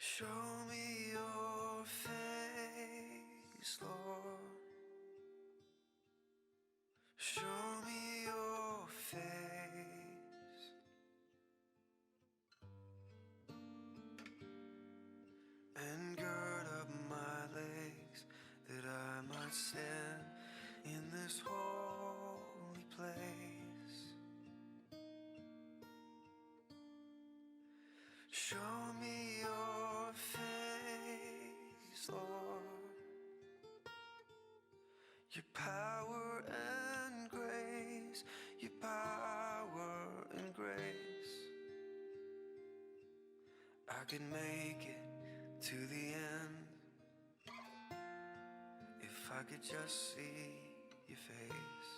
Show me your face, Lord. Show me your face. And gird up my legs that I might stand in this holy place. Show me your face, Lord. Your power and grace, your power and grace. I could make it to the end if I could just see your face.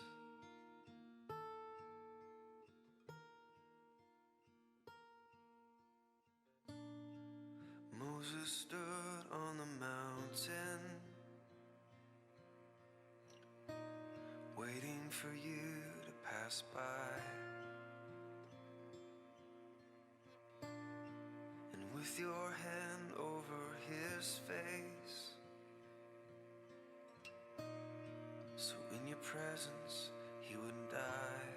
Moses stood on the mountain, waiting for you to pass by. And with your hand over his face, so in your presence he wouldn't die.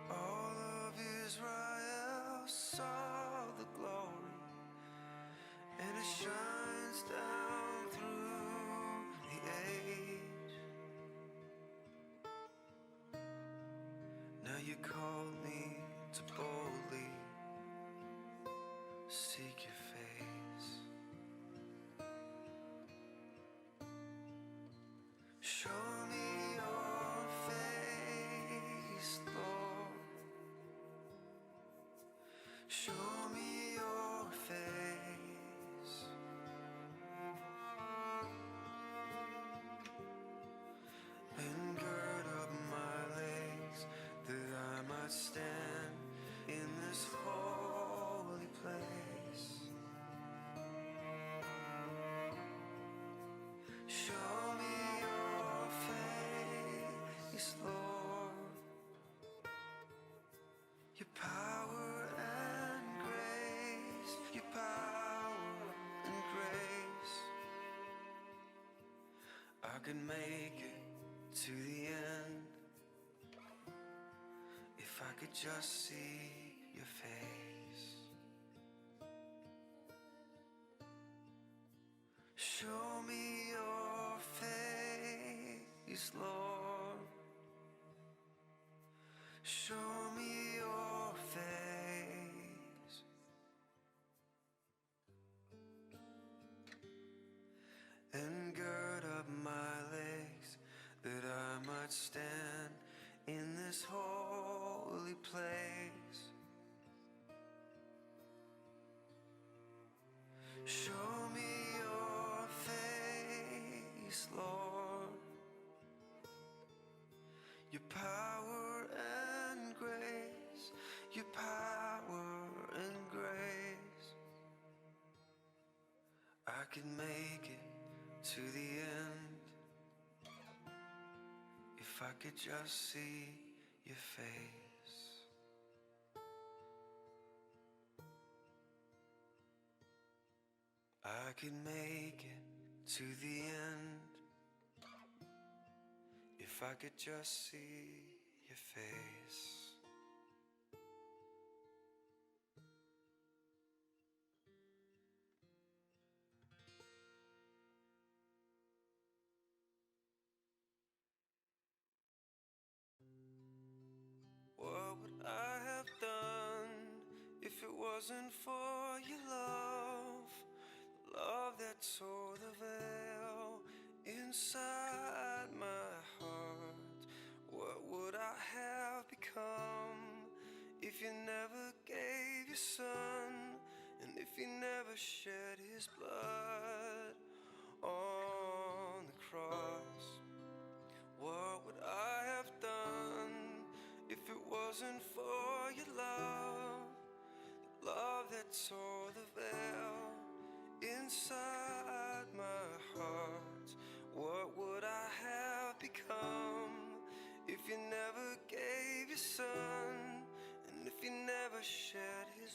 All of Israel saw the glory, and it shines down through the age. Now you call me to boldly seek your face. Show me your face, Lord. Show me your face. And gird up my legs that I might stand in this holy place. Show me your face, Lord. Your power and grace, your power and grace. I could make it to the end if I could just see your face. Show me your face, Lord. Show me your face. And gird up my legs that I might stand in this holy place. Show me your face, Lord. Your power and grace, your power and grace. I could make it to the end if I could just see your face. I could make it to the end if I could just see your face. What would I have done if it wasn't for your love? The love that tore the veil inside my heart. What would I have become if you never gave your son, and if you never shed his blood on the cross? What would I have done if it wasn't for your love? The love that tore the veil inside my heart. What would I have become if you never gave your son, and if you never shed his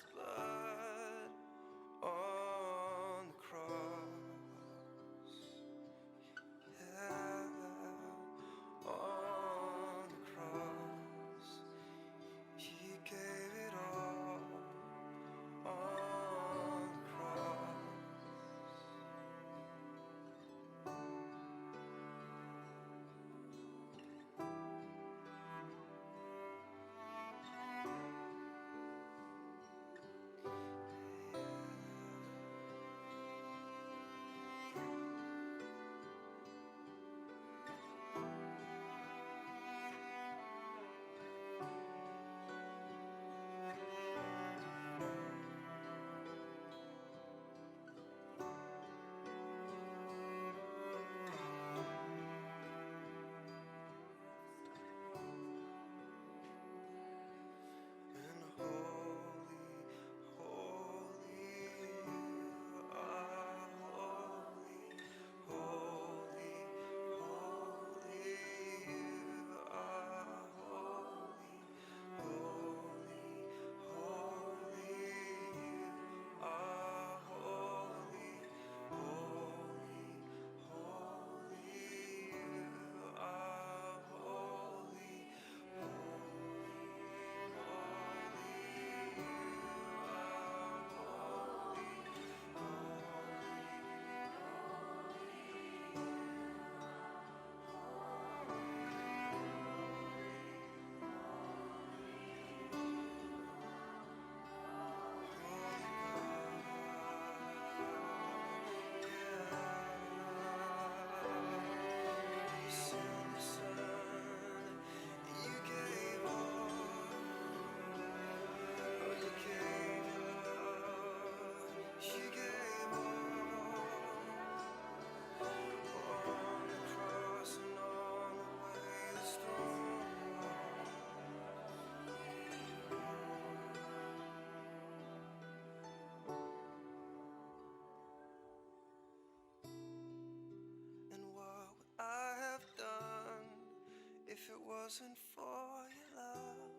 wasn't for your love,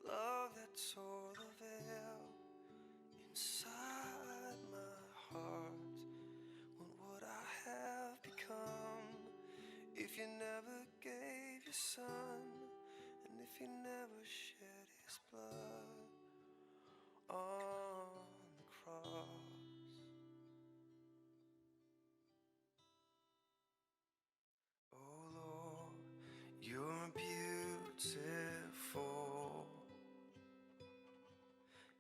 the love that tore the veil inside my heart. What would I have become if you never gave your son, and if you never shed his blood on the cross? Oh Lord, you're beautiful.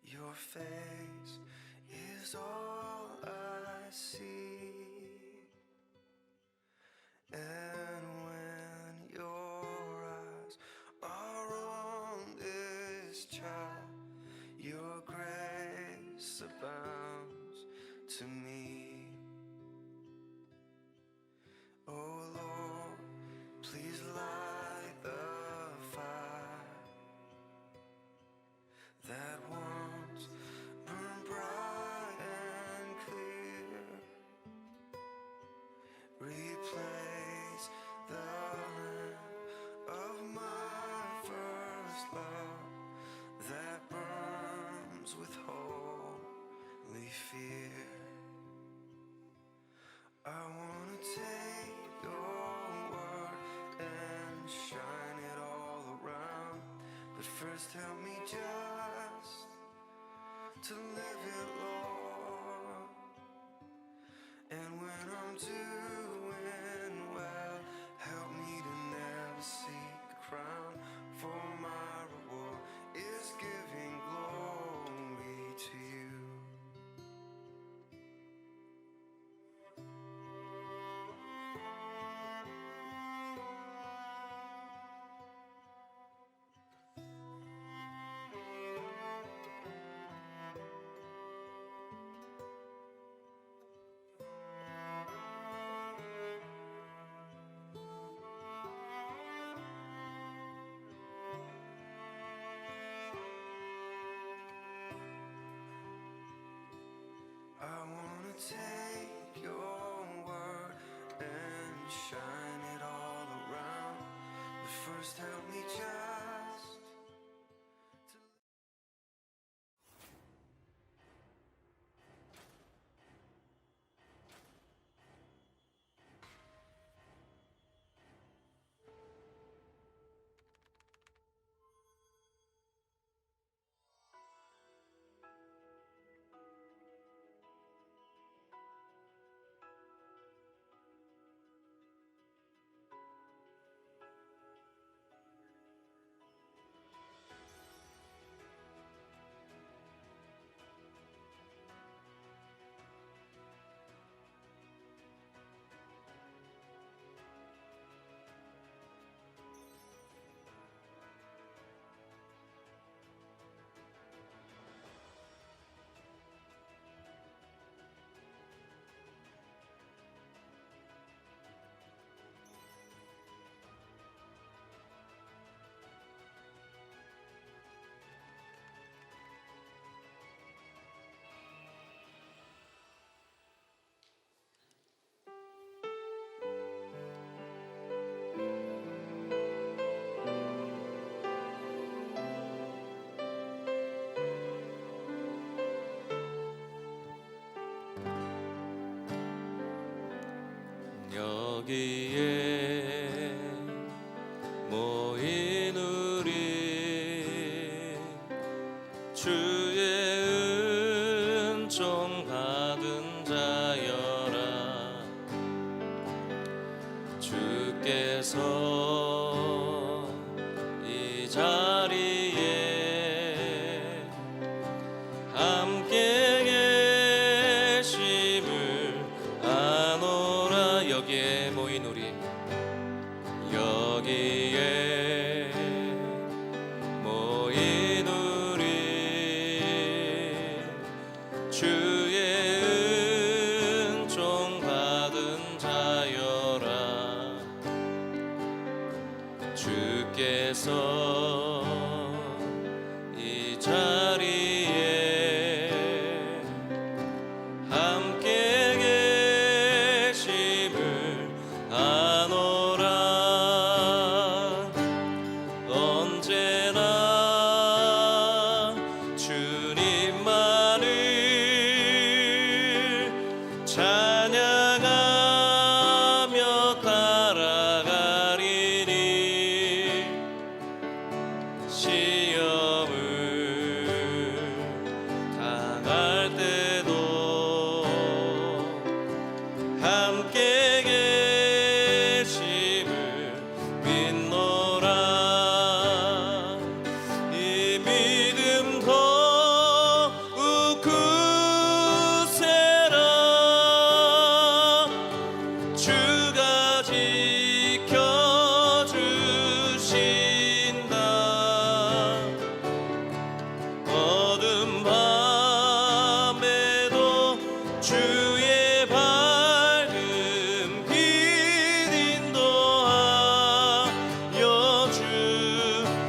Your face is all I see, and when your eyes are on this child, your grace abounds to me. Oh Lord, please light the fire that once burned bright and clear. Replace the lamp of my first love that burns with holy fear. I wanna take your word and shine it all around, but first help me just to live it, Lord. And when I'm doing well, help me to never seek the crown, for my reward is giving glory to you. I wanna take your word and shine it all around, but first help me just to... 여기에 모인 우리 주의 은총 받은 자여라. 주께서 이 자리에 함께 계심을 아노라. 여기에 모인 우리, 여기에 모인 우리 주의 은총 받은 자여라. 주께서 이 자리에 함께 계심을 아노라. 언제나 주님만을 찬양하며 따라가리니 시험을 당할 때도 함께 계심을 믿노라. 이 믿음 더욱 굳세라. 주가 지켜주신다. 어둠 밤에도 주의 밝은 빛 인도하여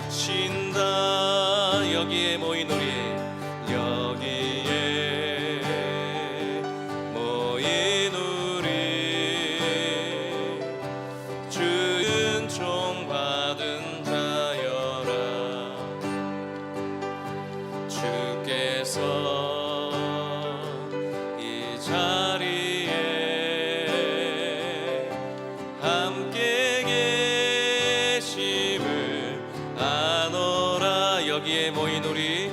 주신다. 여기에 모인 우리, 여기에 모인 우리, 주은 종받은 자여라. 주께서 이 자리에 함께 계심을 아노라. 여기에 모인 우리,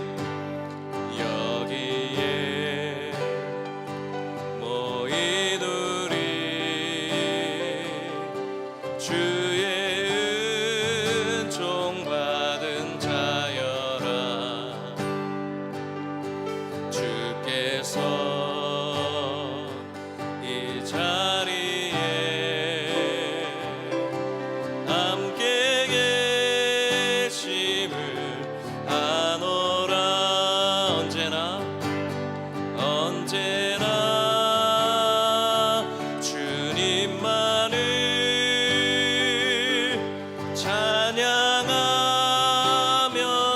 여기에 모인 우리, 주의 은총 받은 자여라. 주께서 이 자리에 함께 계심을 아노라. 언제나 주님만을 찬양하며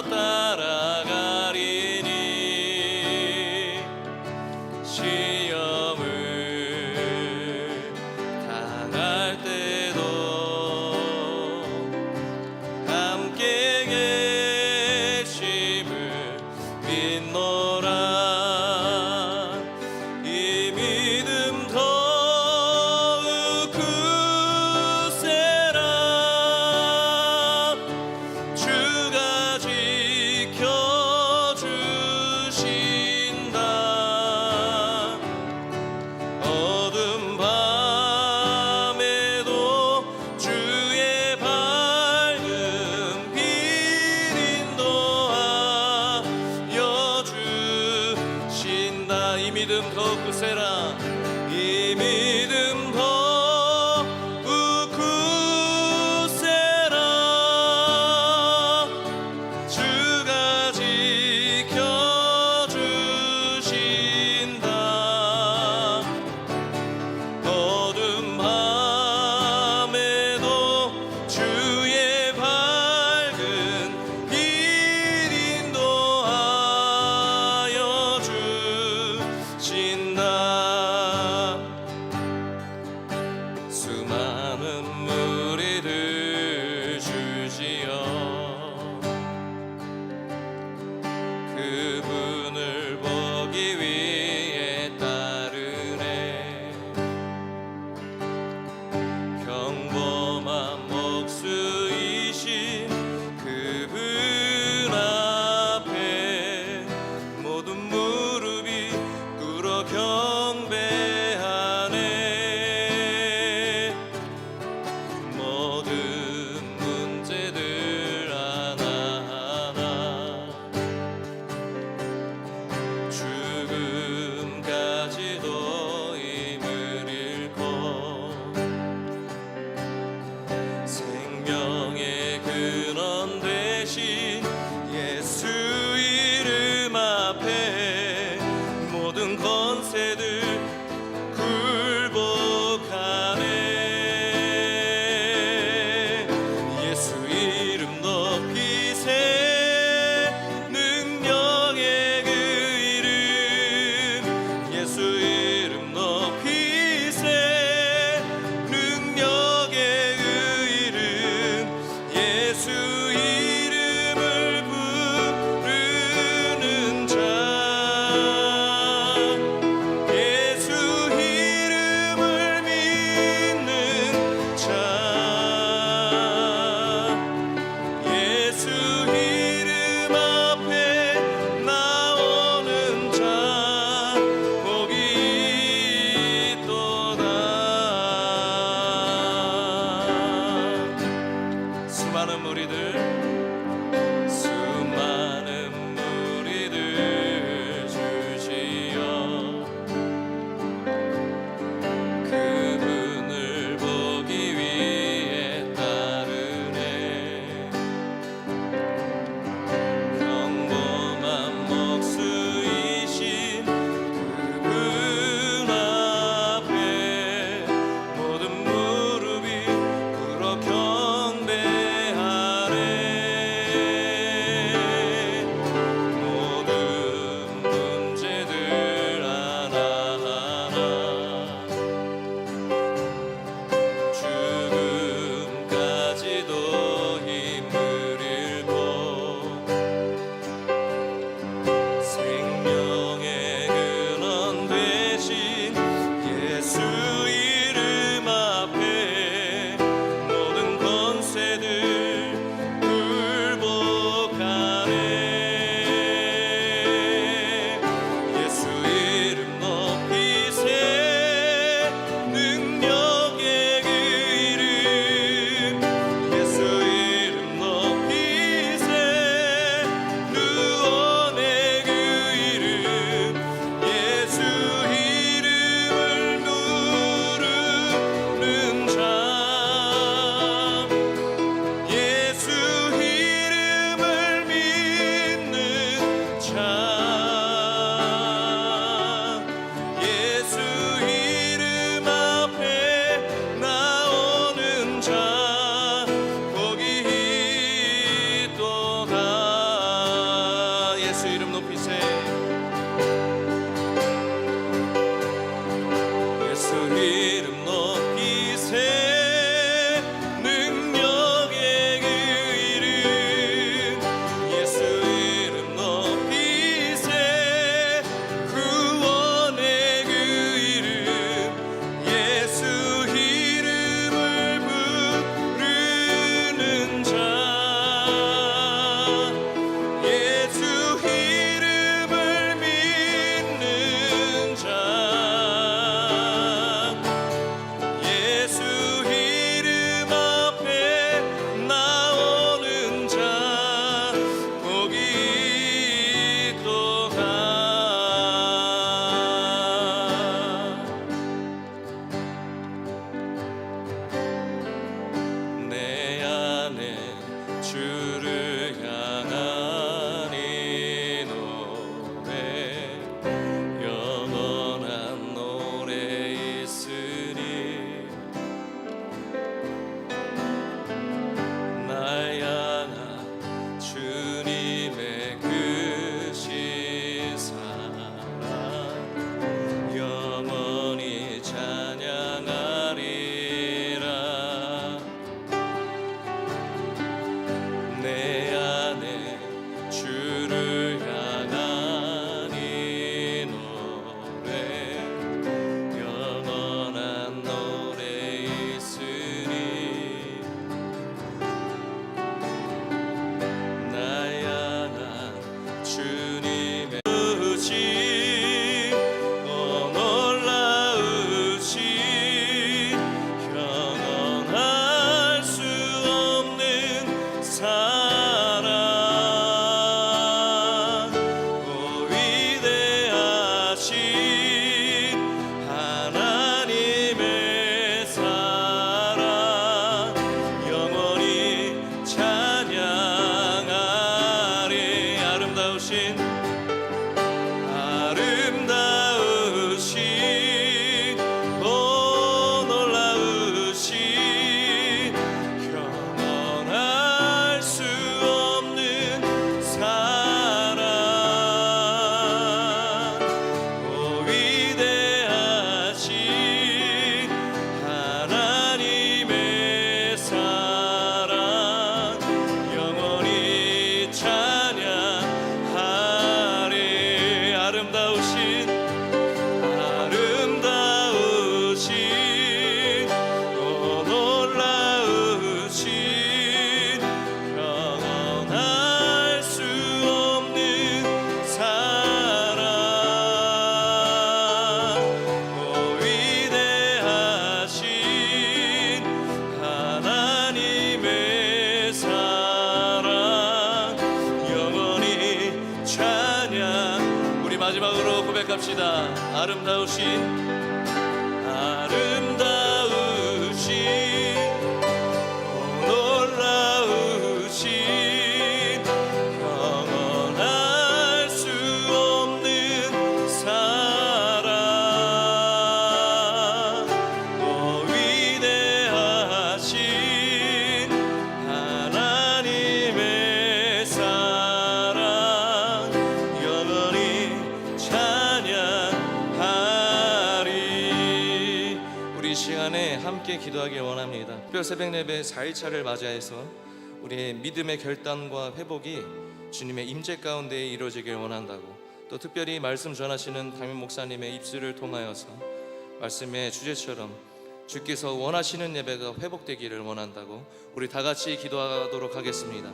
따라가리니 시험을 당할 때도 함께 계심을 믿노라. 이 믿음 더욱 굳세라. 주가 지켜주신다. 어둠 밤에도 주의 밝은 빛 인도하여 주신다. 이 믿음 더욱 굳세라. 이 믿음 더욱 굳세라. 주가 지켜주신다. 어둠 밤에도 주의 밝은 빛 인도하여 주신다. 아름다우신 아름다우신 놀라우신 경험할 수 없는 사랑 오 위대하신 하나님의 사랑 영원히 찬양하리 아름다우신 오 놀라우신 경험할 수 없는 사랑 오 위대하신 하나님의 사랑 영원히 찬양 우리 마지막으로 고백합시다 아름다우신 놀라우신 영원할 수 없는 사랑 오 위대하신 하나님의 사랑 영원히 찬양하리 우리 시간에 함께 기도하길 원합니다. 특별 새벽 예배 4일차를 맞이해서 우리의 믿음의 결단과 회복이 주님의 임재 가운데 이루어지길 원한다고 또 특별히 말씀 전하시는 담임 목사님의 입술을 통하여서 말씀의 주제처럼 주께서 원하시는 예배가 회복되기를 원한다고 우리 다 같이 기도하도록 하겠습니다.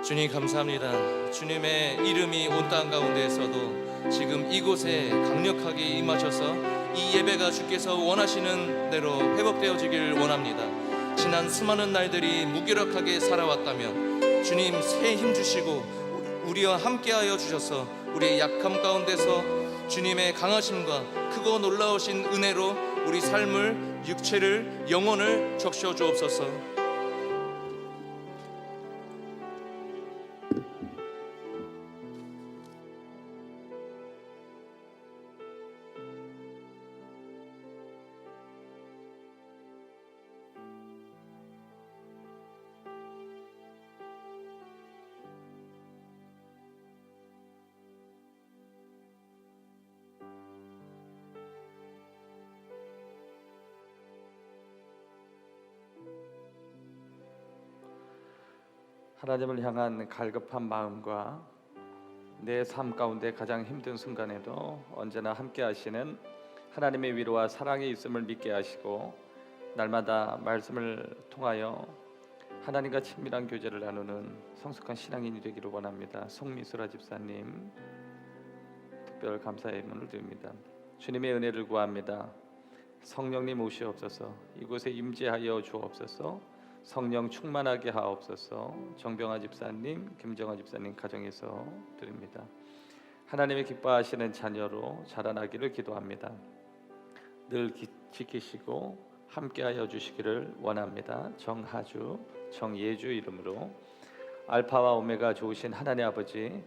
주님 감사합니다. 주님의 이름이 온 땅 가운데에서도 지금 이곳에 강력하게 임하셔서 이 예배가 주께서 원하시는 대로 회복되어지길 원합니다. 지난 수많은 날들이 무기력하게 살아왔다면 주님 새 힘 주시고 우리와 함께하여 주셔서 우리의 약함 가운데서 주님의 강하심과 크고 놀라우신 은혜로 우리 삶을 육체를 영혼을 적셔 주옵소서. 하나님을 향한 갈급한 마음과 내 삶 가운데 가장 힘든 순간에도 언제나 함께 하시는 하나님의 위로와 사랑이 있음을 믿게 하시고 날마다 말씀을 통하여 하나님과 친밀한 교제를 나누는 성숙한 신앙인이 되기를 원합니다. 송미수라 집사님 특별 감사의 문을 드립니다. 주님의 은혜를 구합니다. 성령님 오시옵소서. 이곳에 임재하여 주옵소서. 성령 충만하게 하옵소서. 정병아 집사님, 김정아 집사님 가정에서 드립니다. 하나님의 기뻐하시는 자녀로 자라나기를 기도합니다. 늘 지키시고 함께하여 주시기를 원합니다. 정하주, 정예주 이름으로 알파와 오메가 좋으신 하나님 아버지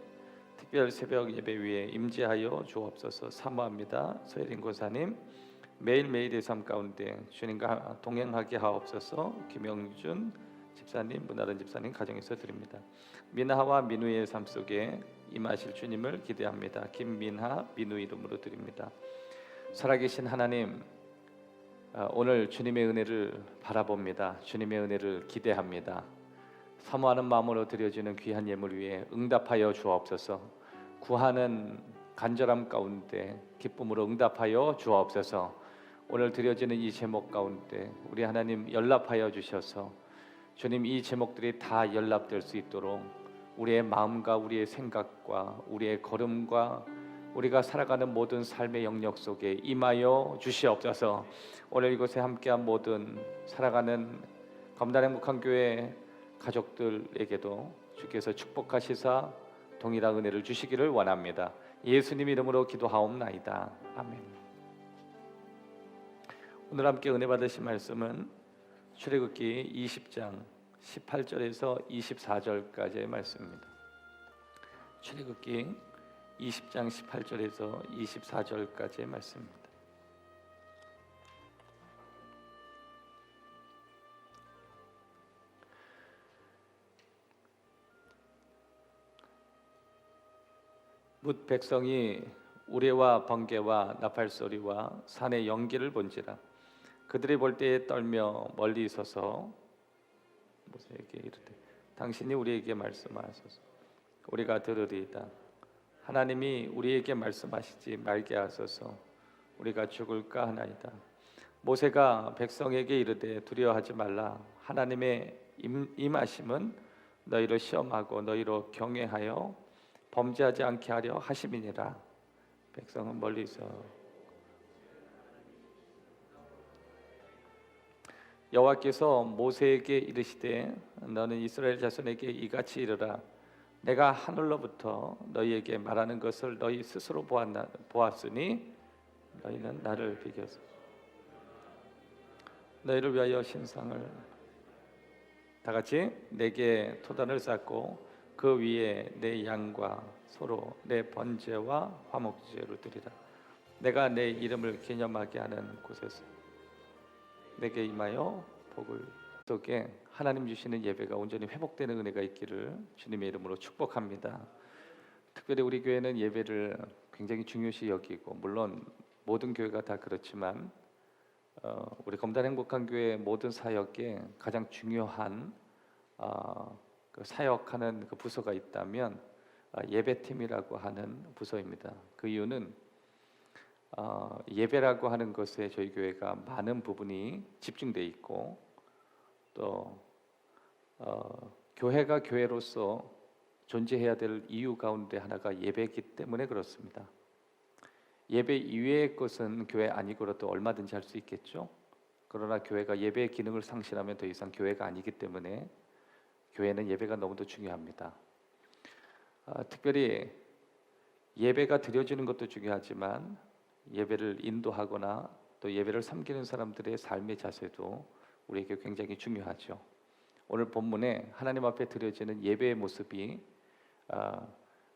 특별 새벽 예배 위에 임재하여 주옵소서. 사모합니다. 서혜린 고사님 매일매일의 삶 가운데 주님과 동행하게 하옵소서. 김영준 집사님, 문하른 집사님 가정에서 드립니다. 민하와 민우의 삶 속에 임하실 주님을 기대합니다. 김민하, 민우 이름으로 드립니다. 살아계신 하나님, 오늘 주님의 은혜를 바라봅니다. 주님의 은혜를 기대합니다. 사모하는 마음으로 드려지는 귀한 예물 위에 응답하여 주옵소서. 구하는 간절함 가운데 기쁨으로 응답하여 주옵소서. 오늘 드려지는 이 제목 가운데 우리 하나님 연락하여 주셔서 주님 이 제목들이 다 연락될 수 있도록 우리의 마음과 우리의 생각과 우리의 걸음과 우리가 살아가는 모든 삶의 영역 속에 임하여 주시옵소서. 오늘 이곳에 함께한 모든 살아가는 검단행복한 교회 가족들에게도 주께서 축복하시사 동일한 은혜를 주시기를 원합니다. 예수님 이름으로 기도하옵나이다. 아멘. 오늘 함께 은혜 받으신 말씀은 출애굽기 20장 18절에서 24절까지의 말씀입니다. 출애굽기 20장 18절에서 24절까지의 말씀입니다. 뭇 백성이 우레와 번개와 나팔 소리와 산의 연기를 본지라 그들이 볼 때에 떨며 멀리 서서 모세에게 이르되 당신이 우리에게 말씀하소서 우리가 들으리이다. 하나님이 우리에게 말씀하시지 말게 하소서 우리가 죽을까 하나이다. 모세가 백성에게 이르되 두려워하지 말라. 하나님의 임하심은 너희를 시험하고 너희로 경외하여 범죄하지 않게 하려 하심이니라. 백성은 멀리서 여호와께서 모세에게 이르시되 너는 이스라엘 자손에게 이같이 이르라. 내가 하늘로부터 너희에게 말하는 것을 너희 스스로 보았으니 너희는 나를 비교서 너희를 위하여 신상을 다 같이 내게 토단을 쌓고 그 위에 내 양과 소로 내 번제와 화목제를 드리라. 내가 내 이름을 기념하게 하는 곳에서 내게 임하여 복을 속에 하나님 주시는 예배가 온전히 회복되는 은혜가 있기를 주님의 이름으로 축복합니다. 특별히 우리 교회는 예배를 굉장히 중요시 여기고 물론 모든 교회가 다 그렇지만 우리 검단 행복한 교회 모든 사역에 가장 중요한 그 사역하는 그 부서가 있다면 예배팀이라고 하는 부서입니다. 그 이유는 예배라고 하는 것에 저희 교회가 많은 부분이 집중돼 있고 또 교회가 교회로서 존재해야 될 이유 가운데 하나가 예배이기 때문에 그렇습니다. 예배 이외의 것은 교회 아니고라도 얼마든지 할 수 있겠죠. 그러나 교회가 예배의 기능을 상실하면 더 이상 교회가 아니기 때문에 교회는 예배가 너무도 중요합니다. 특별히 예배가 드려지는 것도 중요하지만 예배를 인도하거나 또 예배를 섬기는 사람들의 삶의 자세도 우리에게 굉장히 중요하죠. 오늘 본문에 하나님 앞에 드려지는 예배의 모습이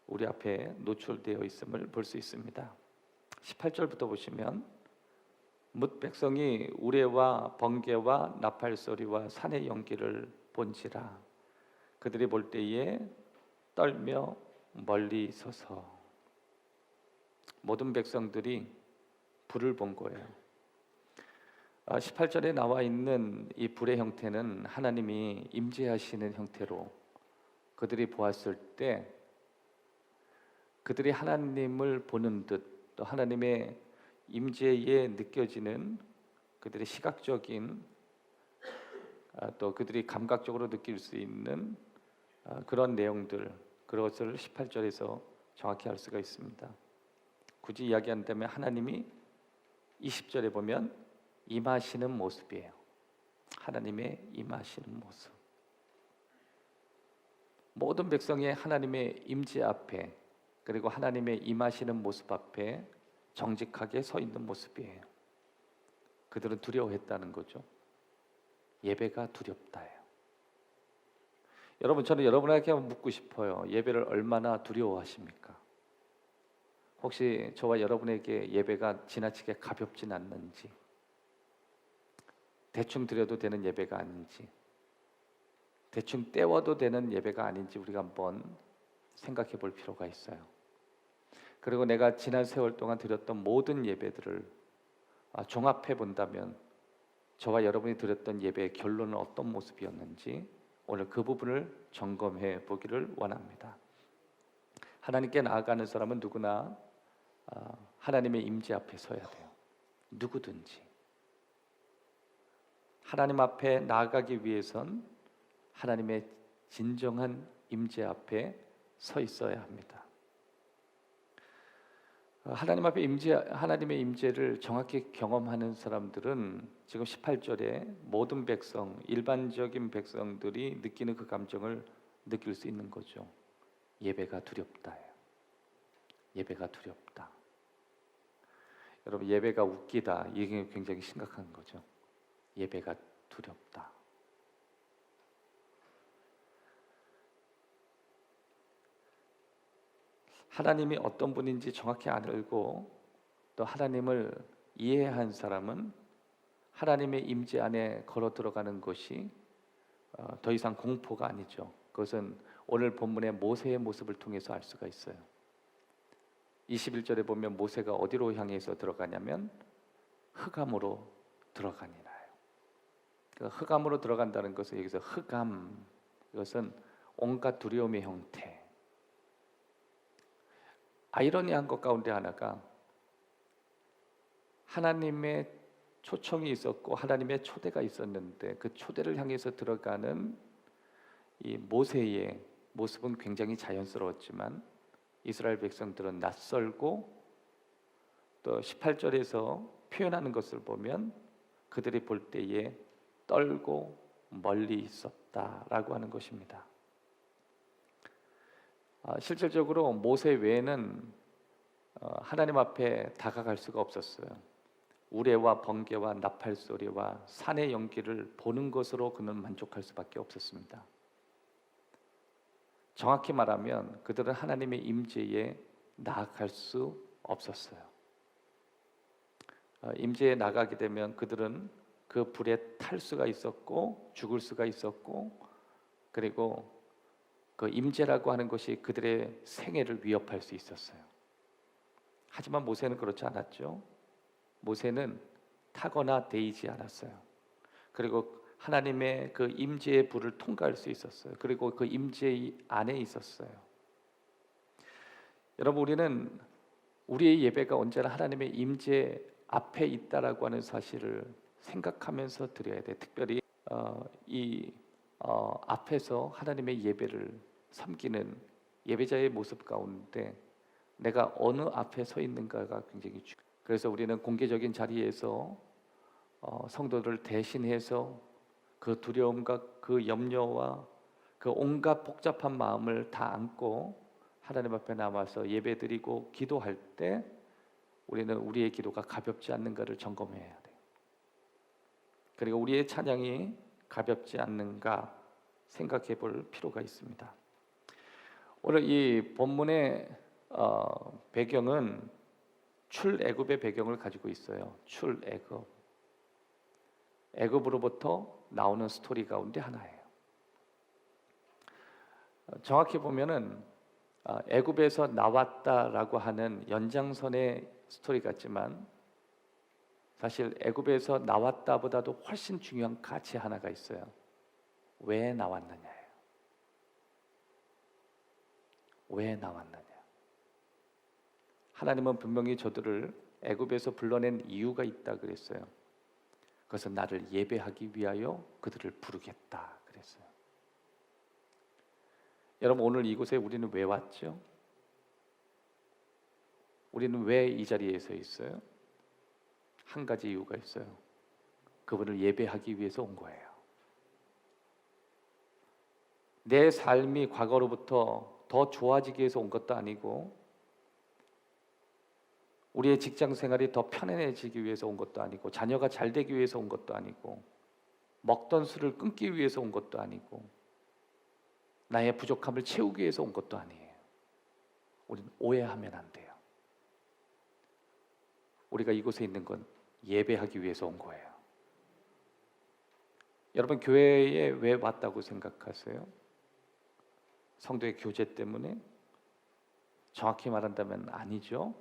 우리 앞에 노출되어 있음을 볼 수 있습니다. 18절부터 보시면 뭇 백성이 우레와 번개와 나팔 소리와 산의 연기를 본지라 그들이 볼 때에 떨며 멀리 서서 모든 백성들이 불을 본 거예요. 18절에 나와 있는 이 불의 형태는 하나님이 임재하시는 형태로 그들이 보았을 때 그들이 하나님을 보는 듯 또 하나님의 임재에 느껴지는 그들의 시각적인 또 그들이 감각적으로 느낄 수 있는 그런 내용들 그것을 18절에서 정확히 알 수가 있습니다. 굳이 이야기한다면 하나님이 20절에 보면 임하시는 모습이에요. 하나님의 임하시는 모습. 모든 백성이 하나님의 임재 앞에 그리고 하나님의 임하시는 모습 앞에 정직하게 서 있는 모습이에요. 그들은 두려워했다는 거죠. 예배가 두렵다예요. 여러분 저는 여러분에게 묻고 싶어요. 예배를 얼마나 두려워하십니까? 혹시 저와 여러분에게 예배가 지나치게 가볍진 않는지 대충 드려도 되는 예배가 아닌지 대충 때워도 되는 예배가 아닌지 우리가 한번 생각해 볼 필요가 있어요. 그리고 내가 지난 세월 동안 드렸던 모든 예배들을 종합해 본다면 저와 여러분이 드렸던 예배의 결론은 어떤 모습이었는지 오늘 그 부분을 점검해 보기를 원합니다. 하나님께 나아가는 사람은 누구나 하나님의 임재 앞에 서야 돼요. 누구든지 하나님 앞에 나아가기 위해선 하나님의 진정한 임재 앞에 서 있어야 합니다. 하나님 앞에 하나님의 임재를 정확히 경험하는 사람들은 지금 18절에 모든 백성, 일반적인 백성들이 느끼는 그 감정을 느낄 수 있는 거죠. 예배가 두렵다예요. 예배가 두렵다. 여러분 예배가 웃기다 이게 굉장히 심각한 거죠. 예배가 두렵다. 하나님이 어떤 분인지 정확히 알고 또 하나님을 이해한 사람은 하나님의 임재 안에 걸어 들어가는 것이 더 이상 공포가 아니죠. 그것은 오늘 본문의 모세의 모습을 통해서 알 수가 있어요. 21절에 보면 모세가 어디로 향해서 들어가냐면 흑암으로 들어가니라요. 그러니까 흑암으로 들어간다는 것은 여기서 흑암, 이것은 온갖 두려움의 형태. 아이러니한 것 가운데 하나가 하나님의 초청이 있었고 하나님의 초대가 있었는데 그 초대를 향해서 들어가는 이 모세의 모습은 굉장히 자연스러웠지만 이스라엘 백성들은 낯설고 또 18절에서 표현하는 것을 보면 그들이 볼 때에 떨고 멀리 있었다라고 하는 것입니다. 실질적으로 모세 외에는 하나님 앞에 다가갈 수가 없었어요. 우레와 번개와 나팔 소리와 산의 연기를 보는 것으로 그는 만족할 수밖에 없었습니다. 정확히 말하면 그들은 하나님의 임재에 나아갈 수 없었어요. 임재에 나가게 되면 그들은 그 불에 탈 수가 있었고 죽을 수가 있었고 그리고 그 임재라고 하는 것이 그들의 생애를 위협할 수 있었어요. 하지만 모세는 그렇지 않았죠. 모세는 타거나 데이지 않았어요. 그리고 하나님의 그 임재의 불을 통과할 수 있었어요. 그리고 그 임재 안에 있었어요. 여러분, 우리는 우리의 예배가 언제나 하나님의 임재 앞에 있다라고 하는 사실을 생각하면서 드려야 돼. 특별히 앞에서 하나님의 예배를 섬기는 예배자의 모습 가운데 내가 어느 앞에 서 있는가가 굉장히 중요해요. 그래서 우리는 공개적인 자리에서 성도들을 대신해서 그 두려움과 그 염려와 그 온갖 복잡한 마음을 다 안고 하나님 앞에 나와서 예배드리고 기도할 때 우리는 우리의 기도가 가볍지 않는가를 점검해야 돼요. 그리고 우리의 찬양이 가볍지 않는가 생각해 볼 필요가 있습니다. 오늘 이 본문의 배경은 출애굽의 배경을 가지고 있어요. 출애굽. 애굽으로부터 나오는 스토리 가운데 하나예요. 정확히 보면은 애굽에서 나왔다라고 하는 연장선의 스토리 같지만 사실 애굽에서 나왔다보다도 훨씬 중요한 가치 하나가 있어요. 왜 나왔느냐예요. 왜 나왔느냐. 하나님은 분명히 저들을 애굽에서 불러낸 이유가 있다 그랬어요. 그것은 나를 예배하기 위하여 그들을 부르겠다 그랬어요. 여러분, 오늘 이곳에 우리는 왜 왔죠? 우리는 왜 이 자리에 서 있어요? 한 가지 이유가 있어요. 그분을 예배하기 위해서 온 거예요. 내 삶이 과거로부터 더 좋아지기 위해서 온 것도 아니고 우리의 직장 생활이 더 편안해지기 위해서 온 것도 아니고 자녀가 잘 되기 위해서 온 것도 아니고 먹던 술을 끊기 위해서 온 것도 아니고 나의 부족함을 채우기 위해서 온 것도 아니에요. 우리는 오해하면 안 돼요. 우리가 이곳에 있는 건 예배하기 위해서 온 거예요. 여러분, 교회에 왜 왔다고 생각하세요? 성도의 교제 때문에? 정확히 말한다면 아니죠.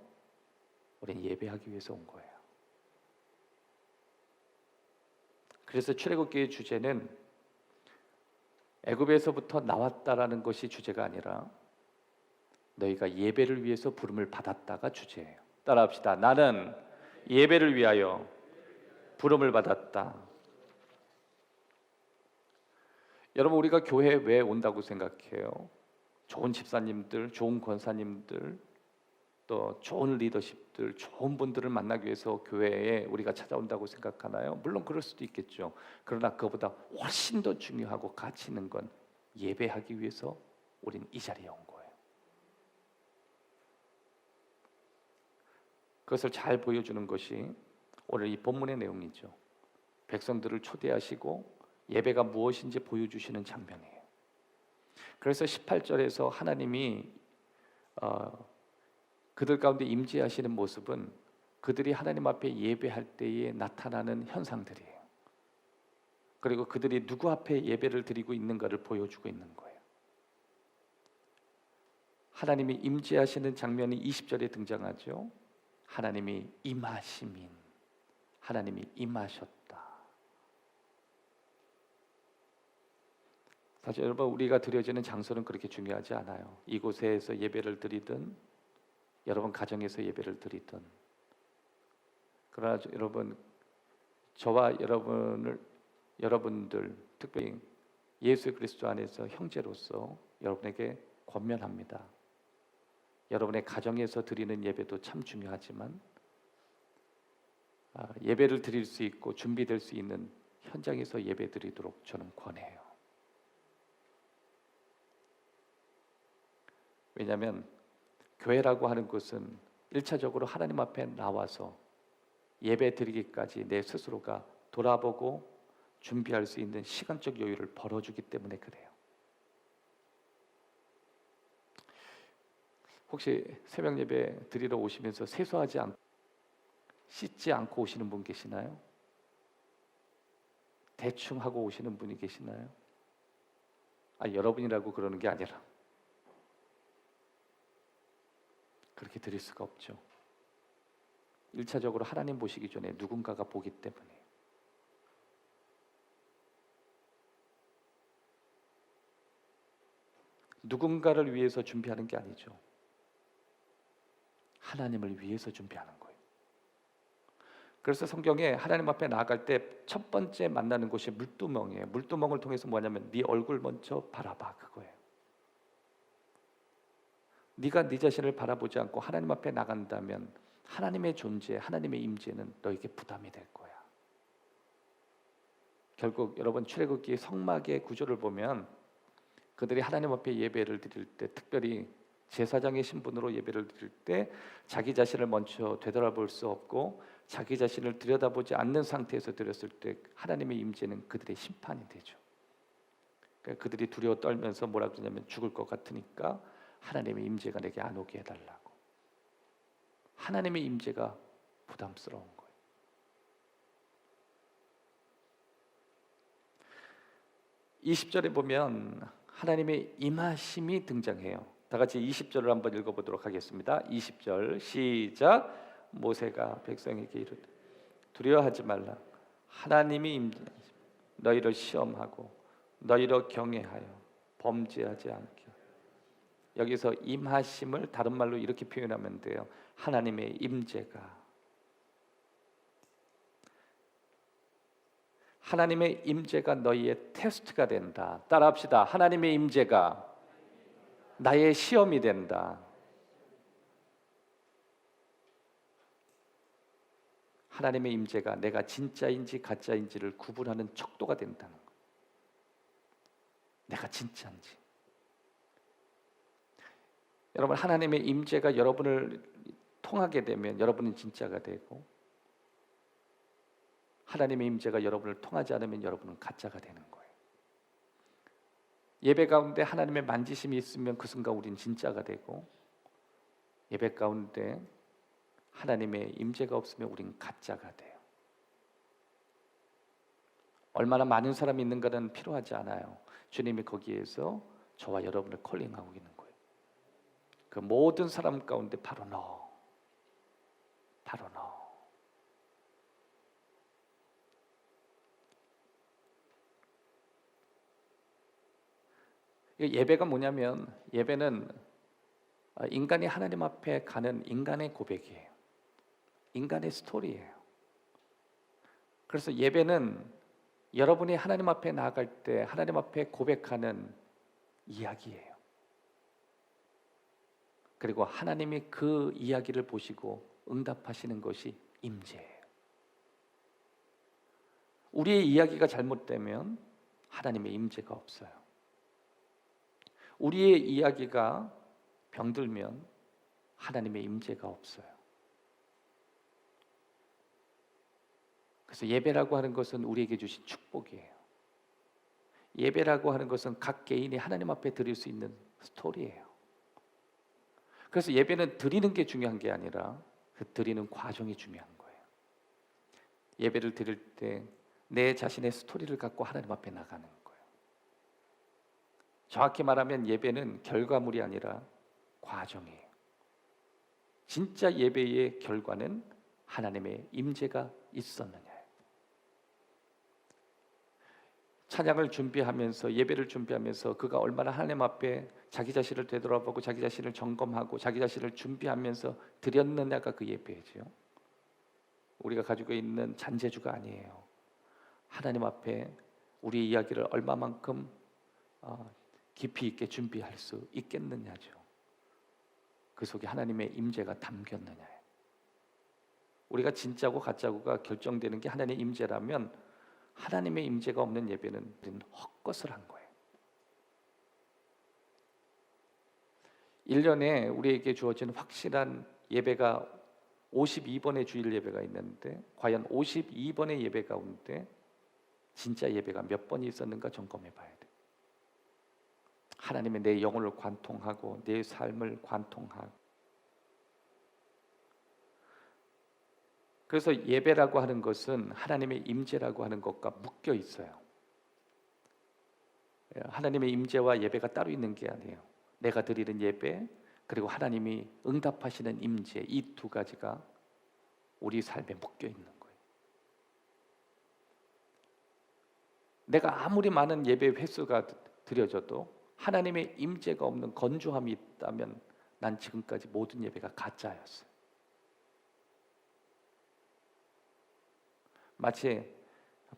우리는 예배하기 위해서 온 거예요. 그래서 출애굽기의 주제는 애굽에서부터 나왔다라는 것이 주제가 아니라 너희가 예배를 위해서 부름을 받았다가 주제예요. 따라합시다. 나는 예배를 위하여 부름을 받았다. 여러분, 우리가 교회에 왜 온다고 생각해요? 좋은 집사님들, 좋은 권사님들, 또 좋은 리더십들, 좋은 분들을 만나기 위해서 교회에 우리가 찾아온다고 생각하나요? 물론 그럴 수도 있겠죠. 그러나 그보다 훨씬 더 중요하고 가치 있는 건 예배하기 위해서 우린 이 자리에 온 거예요. 그것을 잘 보여주는 것이 오늘 이 본문의 내용이죠. 백성들을 초대하시고 예배가 무엇인지 보여주시는 장면이에요. 그래서 18절에서 하나님이 그들 가운데 임재하시는 모습은 그들이 하나님 앞에 예배할 때에 나타나는 현상들이에요. 그리고 그들이 누구 앞에 예배를 드리고 있는가를 보여주고 있는 거예요. 하나님이 임재하시는 장면이 20절에 등장하죠. 하나님이 임하시민, 하나님이 임하셨다. 사실 여러분, 우리가 드려지는 장소는 그렇게 중요하지 않아요. 이곳에서 예배를 드리든 여러분 가정에서 예배를 드리든, 그러나 여러분, 저와 여러분들 특별히 예수 그리스도 안에서 형제로서 여러분에게 권면합니다. 여러분의 가정에서 드리는 예배도 참 중요하지만 예배를 드릴 수 있고 준비될 수 있는 현장에서 예배 드리도록 저는 권해요. 왜냐하면 교회라고 하는 것은 1차적으로 하나님 앞에 나와서 예배 드리기까지 내 스스로가 돌아보고 준비할 수 있는 시간적 여유를 벌어주기 때문에 그래요. 혹시 새벽 예배 드리러 오시면서 세수하지 않고 씻지 않고 오시는 분 계시나요? 대충 하고 오시는 분이 계시나요? 여러분이라고 그러는 게 아니라 그렇게 드릴 수가 없죠. 1차적으로 하나님 보시기 전에 누군가가 보기 때문에. 누군가를 위해서 준비하는 게 아니죠. 하나님을 위해서 준비하는 거예요. 그래서 성경에 하나님 앞에 나아갈 때 첫 번째 만나는 곳이 물두멍이에요. 물두멍을 통해서 뭐냐면 네 얼굴 먼저 바라봐, 그거예요. 네가 네 자신을 바라보지 않고 하나님 앞에 나간다면 하나님의 존재, 하나님의 임재는 너에게 부담이 될 거야. 결국 여러분, 출애굽기 성막의 구조를 보면 그들이 하나님 앞에 예배를 드릴 때, 특별히 제사장의 신분으로 예배를 드릴 때 자기 자신을 먼저 되돌아볼 수 없고 자기 자신을 들여다보지 않는 상태에서 드렸을 때 하나님의 임재는 그들의 심판이 되죠. 그러니까 그들이 두려워 떨면서 뭐라 그러냐면 죽을 것 같으니까 하나님의 임재가 내게 안 오게 해달라고. 하나님의 임재가 부담스러운 거예요. 이 20절에 보면 하나님의 임하심이 등장해요. 다 같이 20절을 한번 읽어보도록 하겠습니다. 20절 시작. 모세가 백성에게 이르되 두려워하지 말라. 하나님이 임재하시며 너희를 시험하고 너희를 경외하여 범죄하지 않게. 여기서 임하심을 다른 말로 이렇게 표현하면 돼요. 하나님의 임재가. 하나님의 임재가 너희의 테스트가 된다. 따라합시다. 하나님의 임재가 나의 시험이 된다. 하나님의 임재가 내가 진짜인지 가짜인지를 구분하는 척도가 된다는 거예요. 내가 진짜인지. 여러분, 하나님의 임재가 여러분을 통하게 되면 여러분은 진짜가 되고, 하나님의 임재가 여러분을 통하지 않으면 여러분은 가짜가 되는 거예요. 예배 가운데 하나님의 만지심이 있으면 그 순간 우린 진짜가 되고, 예배 가운데 하나님의 임재가 없으면 우린 가짜가 돼요. 얼마나 많은 사람이 있는가는 필요하지 않아요. 주님이 거기에서 저와 여러분을 콜링하고 있는 거예요. 그 모든 사람 가운데 바로 너, 바로 너. 예배가 뭐냐면, 예배는 인간이 하나님 앞에 가는 인간의 고백이에요. 인간의 스토리예요. 그래서 예배는 여러분이 하나님 앞에 나아갈 때 하나님 앞에 고백하는 이야기예요. 그리고 하나님이 그 이야기를 보시고 응답하시는 것이 임재예요. 우리의 이야기가 잘못되면 하나님의 임재가 없어요. 우리의 이야기가 병들면 하나님의 임재가 없어요. 그래서 예배라고 하는 것은 우리에게 주신 축복이에요. 예배라고 하는 것은 각 개인이 하나님 앞에 드릴 수 있는 스토리예요. 그래서 예배는 드리는 게 중요한 게 아니라 그 드리는 과정이 중요한 거예요. 예배를 드릴 때 내 자신의 스토리를 갖고 하나님 앞에 나가는 거예요. 정확히 말하면 예배는 결과물이 아니라 과정이에요. 진짜 예배의 결과는 하나님의 임재가 있었느냐예요. 찬양을 준비하면서, 예배를 준비하면서 그가 얼마나 하나님 앞에 자기 자신을 되돌아보고 자기 자신을 점검하고 자기 자신을 준비하면서 드렸느냐가 그 예배죠. 우리가 가지고 있는 잔재주가 아니에요. 하나님 앞에 우리의 이야기를 얼마만큼 깊이 있게 준비할 수 있겠느냐죠. 그 속에 하나님의 임재가 담겼느냐예요. 우리가 진짜고 가짜고가 결정되는 게 하나님의 임재라면 하나님의 임재가 없는 예배는 우리는 헛것을 한 거예요. 1년에 우리에게 주어진 확실한 예배가 52번의 주일 예배가 있는데 과연 52번의 예배 가운데 진짜 예배가 몇 번이 있었는가 점검해 봐야 돼요. 하나님의 내 영혼을 관통하고 내 삶을 관통하고. 그래서 예배라고 하는 것은 하나님의 임재라고 하는 것과 묶여 있어요. 하나님의 임재와 예배가 따로 있는 게 아니에요. 내가 드리는 예배 그리고 하나님이 응답하시는 임재, 이 두 가지가 우리 삶에 묶여 있는 거예요. 내가 아무리 많은 예배 횟수가 드려져도 하나님의 임재가 없는 건조함이 있다면 난 지금까지 모든 예배가 가짜였어요. 마치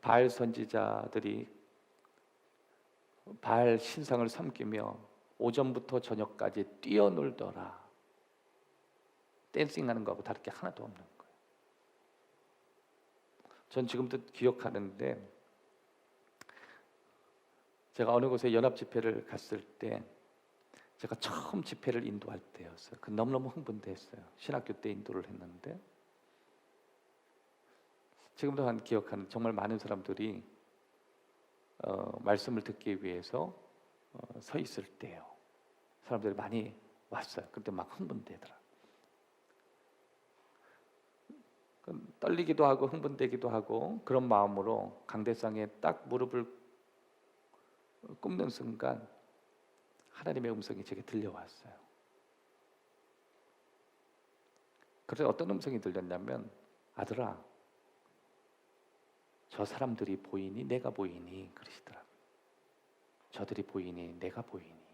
바알 선지자들이 바알 신상을 섬기며 오전부터 저녁까지 뛰어놀더라. 댄싱하는 거하고 다를 게 하나도 없는 거예요. 전 지금도 기억하는데 제가 어느 곳에 연합 집회를 갔을 때 제가 처음 집회를 인도할 때였어요. 그 너무너무 흥분됐어요. 신학교 때 인도를 했는데 지금도 한 기억하는 정말 많은 사람들이 말씀을 듣기 위해서 서 있을 때요. 사람들이 많이 왔어요. 그때 막 흥분되더라. 떨리기도 하고 흥분되기도 하고 그런 마음으로 강대상에 딱 무릎을 꿇는 순간 하나님의 음성이 제게 들려왔어요. 그래서 어떤 음성이 들렸냐면 아들아 저 사람들이 보이니 내가 보이니 그러시더라고요. 저들이 보이니 내가 보이니.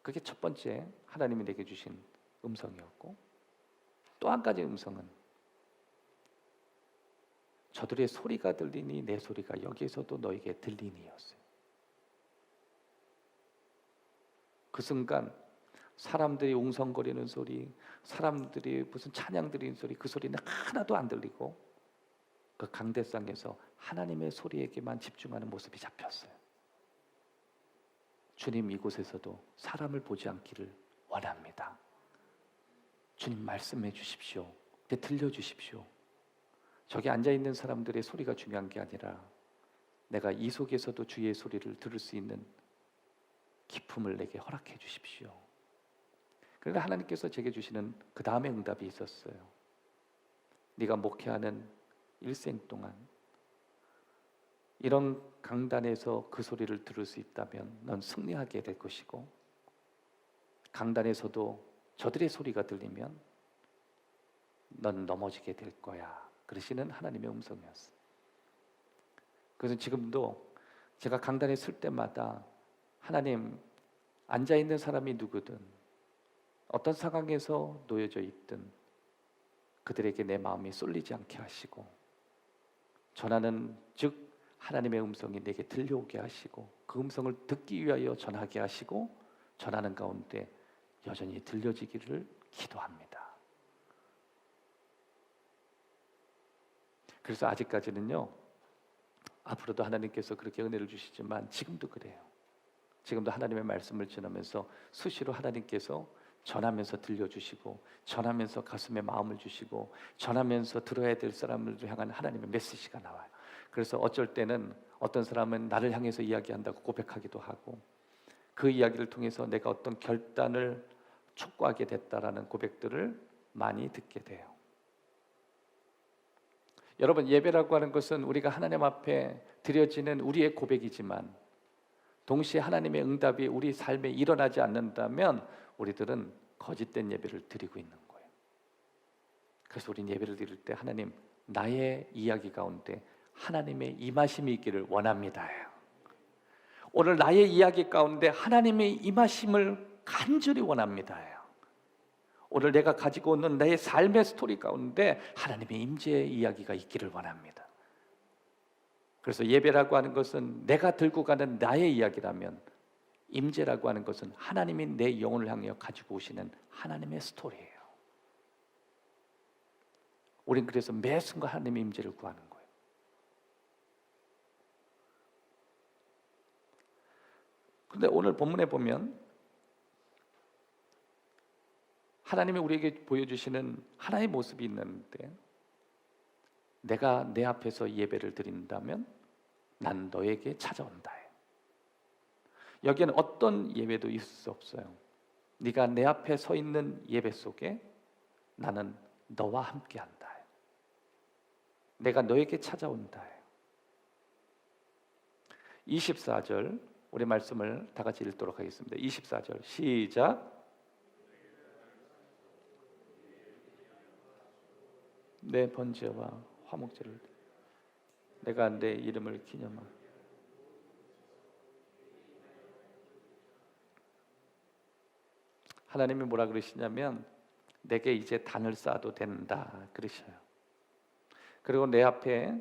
그게 첫 번째 하나님이 내게 주신 음성이었고 또 한 가지 음성은 저들의 소리가 들리니 내 소리가 여기에서도 너에게 들리니였어요. 그 순간 사람들이 웅성거리는 소리, 사람들이 무슨 찬양 드리는 소리, 그 소리는 하나도 안 들리고 그 강대상에서 하나님의 소리에게만 집중하는 모습이 잡혔어요. 주님 이곳에서도 사람을 보지 않기를 원합니다. 주님 말씀해 주십시오. 들려주십시오. 저기 앉아있는 사람들의 소리가 중요한 게 아니라 내가 이 속에서도 주의 소리를 들을 수 있는 기쁨을 내게 허락해 주십시오. 그러니까 하나님께서 제게 주시는 그 다음에 응답이 있었어요. 네가 목회하는 일생 동안 이런 강단에서 그 소리를 들을 수 있다면 넌 승리하게 될 것이고 강단에서도 저들의 소리가 들리면 넌 넘어지게 될 거야. 그러시는 하나님의 음성이었어요. 그래서 지금도 제가 강단에 설 때마다 하나님 앉아있는 사람이 누구든 어떤 상황에서 놓여져 있든 그들에게 내 마음이 쏠리지 않게 하시고 전하는 즉 하나님의 음성이 내게 들려오게 하시고 그 음성을 듣기 위하여 전하게 하시고 전하는 가운데 여전히 들려지기를 기도합니다. 그래서 아직까지는요 앞으로도 하나님께서 그렇게 은혜를 주시지만 지금도 그래요. 지금도 하나님의 말씀을 전하면서 수시로 하나님께서 전하면서 들려주시고 전하면서 가슴에 마음을 주시고 전하면서 들어야 될 사람을 향한 하나님의 메시지가 나와요. 그래서 어쩔 때는 어떤 사람은 나를 향해서 이야기한다고 고백하기도 하고 그 이야기를 통해서 내가 어떤 결단을 촉구하게 됐다라는 고백들을 많이 듣게 돼요. 여러분, 예배라고 하는 것은 우리가 하나님 앞에 드려지는 우리의 고백이지만 동시에 하나님의 응답이 우리 삶에 일어나지 않는다면 우리들은 거짓된 예배를 드리고 있는 거예요. 그래서 우리는 예배를 드릴 때 하나님, 나의 이야기 가운데 하나님의 임하심이 있기를 원합니다. 오늘 나의 이야기 가운데 하나님의 임하심을 간절히 원합니다. 오늘 내가 가지고 있는 내 삶의 스토리 가운데 하나님의 임재의 이야기가 있기를 원합니다. 그래서 예배라고 하는 것은 내가 들고 가는 나의 이야기라면, 임재라고 하는 것은 하나님이 내 영혼을 향해 가지고 오시는 하나님의 스토리예요. 우린 그래서 매 순간 하나님의 임재를 구하는 거예요. 그런데 오늘 본문에 보면 하나님이 우리에게 보여주시는 하나의 모습이 있는데, 내가 내 앞에서 예배를 드린다면 난 너에게 찾아온다. 여기에는 어떤 예배도 있을 수 없어요. 네가 내 앞에 서 있는 예배 속에 나는 너와 함께한다. 내가 너에게 찾아온다. 24절 우리 말씀을 다 같이 읽도록 하겠습니다. 24절 시작. 내 번제와 화목제를 내가 내 이름을 기념하고. 하나님이 뭐라 그러시냐면 내게 이제 단을 쌓아도 된다 그러셔요. 그리고 내 앞에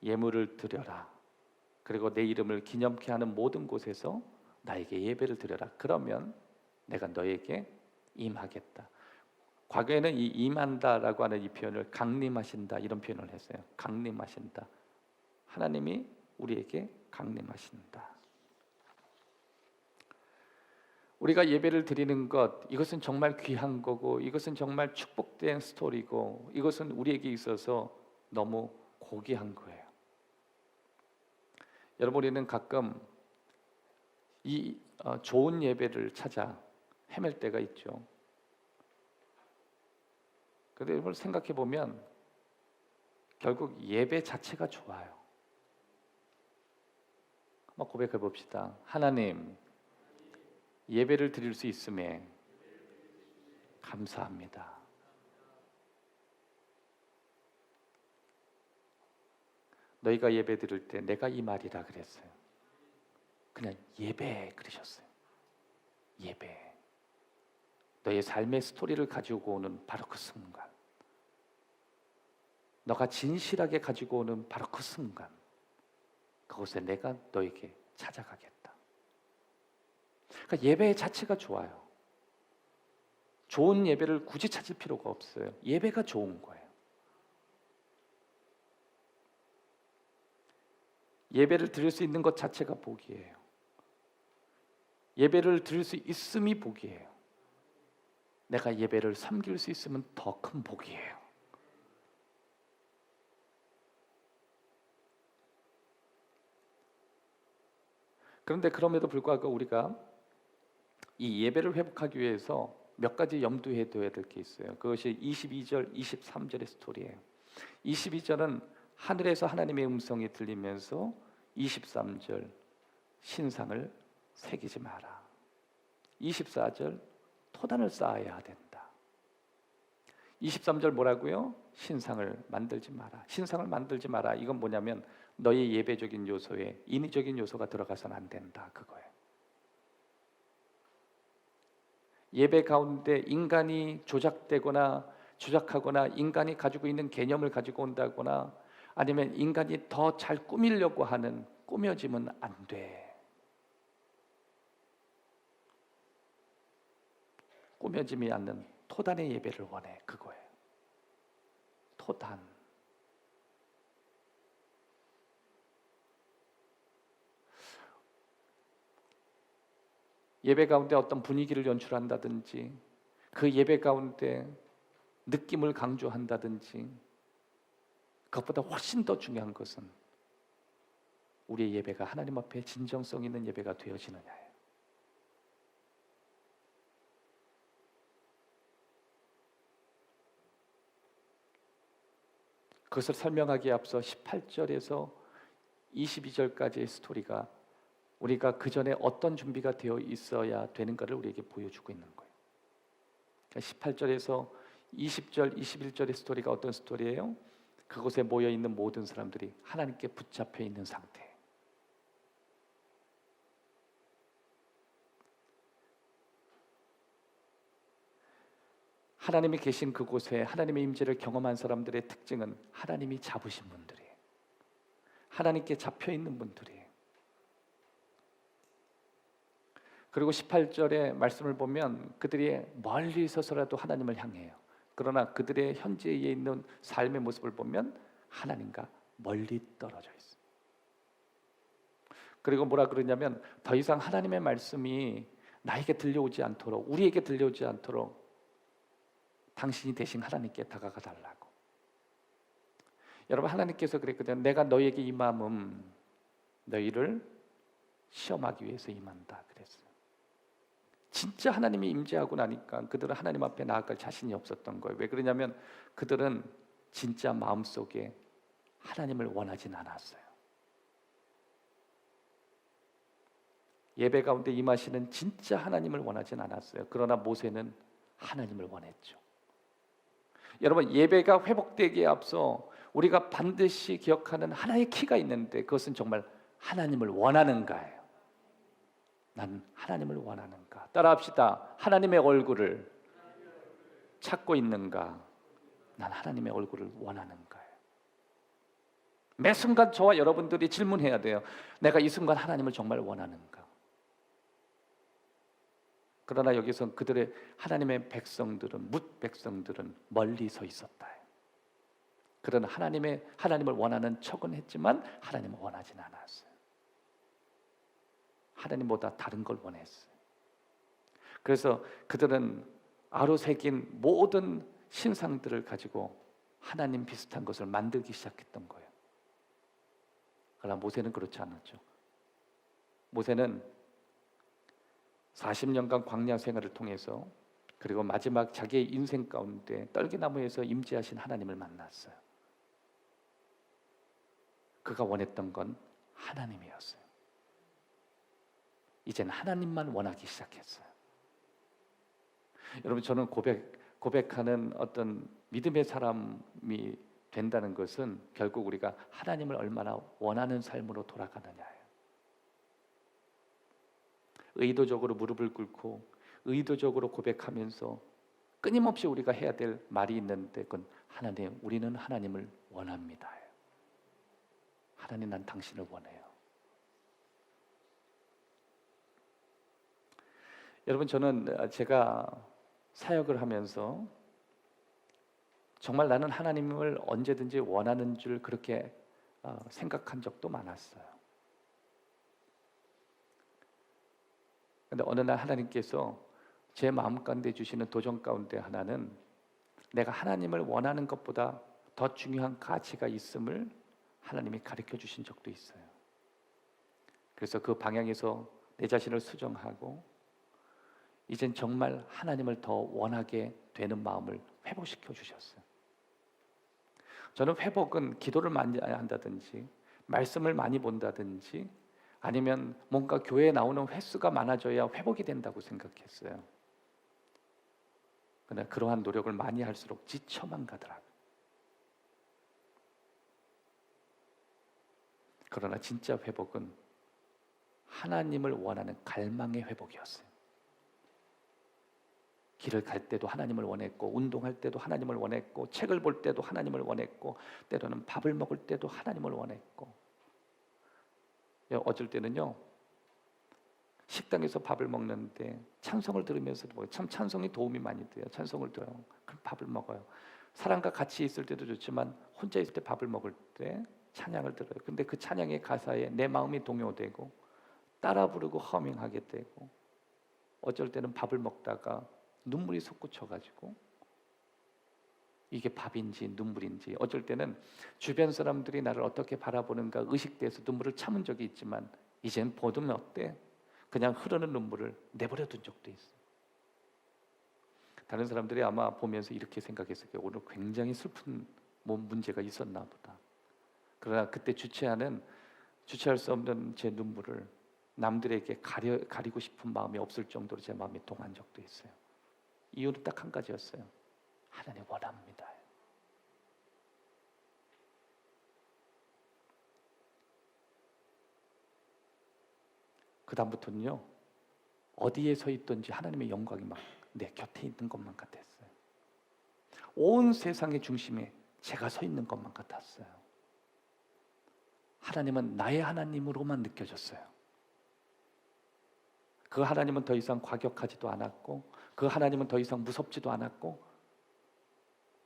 예물을 드려라. 그리고 내 이름을 기념케 하는 모든 곳에서 나에게 예배를 드려라. 그러면 내가 너에게 임하겠다. 과거에는 이 임한다라고 하는 이 표현을 강림하신다 이런 표현을 했어요. 강림하신다. 하나님이 우리에게 강림하신다. 우리가 예배를 드리는 것, 이것은 정말 귀한 거고, 이것은 정말 축복된 스토리고, 이것은 우리에게 있어서 너무 고귀한 거예요. 여러분, 우리는 가끔 이 좋은 예배를 찾아 헤맬 때가 있죠. 그런데 여러분 생각해 보면 결국 예배 자체가 좋아요. 한번 고백해 봅시다. 하나님, 예배를 드릴 수 있음에 감사합니다. 너희가 예배 드릴 때 내가 이 말이라 그랬어요. 그냥 예배 그러셨어요. 예배. 너의 삶의 스토리를 가지고 오는 바로 그 순간, 너가 진실하게 가지고 오는 바로 그 순간, 그곳에 내가 너에게 찾아가겠다. 그러니까 예배 자체가 좋아요. 좋은 예배를 굳이 찾을 필요가 없어요. 예배가 좋은 거예요. 예배를 드릴 수 있는 것 자체가 복이에요. 예배를 드릴 수 있음이 복이에요. 내가 예배를 섬길 수 있으면 더 큰 복이에요. 그런데 그럼에도 불구하고 우리가 이 예배를 회복하기 위해서 몇 가지 염두에 둬야 될 게 있어요. 그것이 22절, 23절의 스토리예요. 22절은 하늘에서 하나님의 음성이 들리면서 23절 신상을 새기지 마라. 24절 토단을 쌓아야 된다. 23절 뭐라고요? 신상을 만들지 마라. 신상을 만들지 마라. 이건 뭐냐면 너의 예배적인 요소에 인위적인 요소가 들어가서는 안 된다. 그거예요. 예배 가운데 인간이 조작되거나 조작하거나 인간이 가지고 있는 개념을 가지고 온다거나 아니면 인간이 더 잘 꾸미려고 하는 꾸며짐은 안 돼. 꾸며짐이 않는 토단의 예배를 원해. 그거예요. 토단. 예배 가운데 어떤 분위기를 연출한다든지 그 예배 가운데 느낌을 강조한다든지 그것보다 훨씬 더 중요한 것은 우리의 예배가 하나님 앞에 진정성 있는 예배가 되어지느냐예요. 그것을 설명하기에 앞서 18절에서 22절까지의 스토리가 우리가 그 전에 어떤 준비가 되어 있어야 되는가를 우리에게 보여주고 있는 거예요. 18절에서 20절, 21절의 스토리가 어떤 스토리예요? 그곳에 모여 있는 모든 사람들이 하나님께 붙잡혀 있는 상태. 하나님이 계신 그곳에 하나님의 임재를 경험한 사람들의 특징은 하나님이 잡으신 분들이에요. 하나님께 잡혀 있는 분들이에요. 그리고 18절의 말씀을 보면 그들이 멀리 서서라도 하나님을 향해요. 그러나 그들의 현재에 있는 삶의 모습을 보면 하나님과 멀리 떨어져 있어요. 그리고 뭐라 그러냐면 더 이상 하나님의 말씀이 나에게 들려오지 않도록, 우리에게 들려오지 않도록 당신이 대신 하나님께 다가가 달라고. 여러분, 하나님께서 그랬거든요. 내가 너에게 임함은 너희를 시험하기 위해서 임한다 그랬어요. 진짜 하나님이 임재하고 나니까 그들은 하나님 앞에 나아갈 자신이 없었던 거예요. 왜 그러냐면 그들은 진짜 마음속에 하나님을 원하진 않았어요. 예배 가운데 임하시는 진짜 하나님을 원하진 않았어요. 그러나 모세는 하나님을 원했죠. 여러분, 예배가 회복되기에 앞서 우리가 반드시 기억하는 하나의 키가 있는데 그것은 정말 하나님을 원하는가예요. 난 하나님을 원하는가? 따라합시다. 하나님의 얼굴을 찾고 있는가? 난 하나님의 얼굴을 원하는가요? 매 순간 저와 여러분들이 질문해야 돼요. 내가 이 순간 하나님을 정말 원하는가? 그러나 여기서 그들의 하나님의 백성들은, 뭇 백성들은 멀리 서 있었다. 그러나 하나님을 원하는 척은 했지만 하나님을 원하진 않았어요. 하나님보다 다른 걸 원했어요. 그래서 그들은 아로 새긴 모든 신상들을 가지고 하나님 비슷한 것을 만들기 시작했던 거예요. 그러나 모세는 그렇지 않았죠. 모세는 40년간 광야 생활을 통해서 그리고 마지막 자기의 인생 가운데 떨기나무에서 임재하신 하나님을 만났어요. 그가 원했던 건 하나님이었어요. 이젠 하나님만 원하기 시작했어요. 여러분, 저는 고백하는 어떤 믿음의 사람이 된다는 것은 결국 우리가 하나님을 얼마나 원하는 삶으로 돌아가느냐예요. 의도적으로 무릎을 꿇고 의도적으로 고백하면서 끊임없이 우리가 해야 될 말이 있는데 그건 하나님, 우리는 하나님을 원합니다. 하나님, 난 당신을 원해요. 여러분, 저는 제가 사역을 하면서 정말 나는 하나님을 언제든지 원하는 줄 그렇게 생각한 적도 많았어요. 그런데 어느 날 하나님께서 제 마음 가운데 주시는 도전 가운데 하나는 내가 하나님을 원하는 것보다 더 중요한 가치가 있음을 하나님이 가르쳐 주신 적도 있어요. 그래서 그 방향에서 내 자신을 수정하고 이젠 정말 하나님을 더 원하게 되는 마음을 회복시켜 주셨어요. 저는 회복은 기도를 많이 한다든지 말씀을 많이 본다든지 아니면 뭔가 교회에 나오는 횟수가 많아져야 회복이 된다고 생각했어요. 그러나 그러한 노력을 많이 할수록 지쳐만 가더라고요. 그러나 진짜 회복은 하나님을 원하는 갈망의 회복이었어요. 길을 갈 때도 하나님을 원했고, 운동할 때도 하나님을 원했고, 책을 볼 때도 하나님을 원했고, 때로는 밥을 먹을 때도 하나님을 원했고. 어쩔 때는요, 식당에서 밥을 먹는데 찬송을 들으면서 참 찬송이 도움이 많이 돼요. 찬송을 들어요. 그럼 밥을 먹어요. 사람과 같이 있을 때도 좋지만 혼자 있을 때 밥을 먹을 때 찬양을 들어요. 근데 그 찬양의 가사에 내 마음이 동요되고 따라 부르고 허밍하게 되고, 어쩔 때는 밥을 먹다가 눈물이 솟구쳐가지고 이게 밥인지 눈물인지, 어쩔 때는 주변 사람들이 나를 어떻게 바라보는가 의식돼서 눈물을 참은 적이 있지만 이젠 보면 어때? 그냥 흐르는 눈물을 내버려 둔 적도 있어요. 다른 사람들이 아마 보면서 이렇게 생각했을 거예요. 오늘 굉장히 슬픈 뭐 문제가 있었나 보다. 그러나 그때 주체할 수 없는 제 눈물을 남들에게 가리고 싶은 마음이 없을 정도로 제 마음이 동한 적도 있어요. 이유는 딱 한 가지였어요. 하나님 원합니다. 그 다음부터는요, 어디에 서 있든지 하나님의 영광이 막 내 곁에 있는 것만 같았어요. 온 세상의 중심에 제가 서 있는 것만 같았어요. 하나님은 나의 하나님으로만 느껴졌어요. 그 하나님은 더 이상 과격하지도 않았고, 그 하나님은 더 이상 무섭지도 않았고,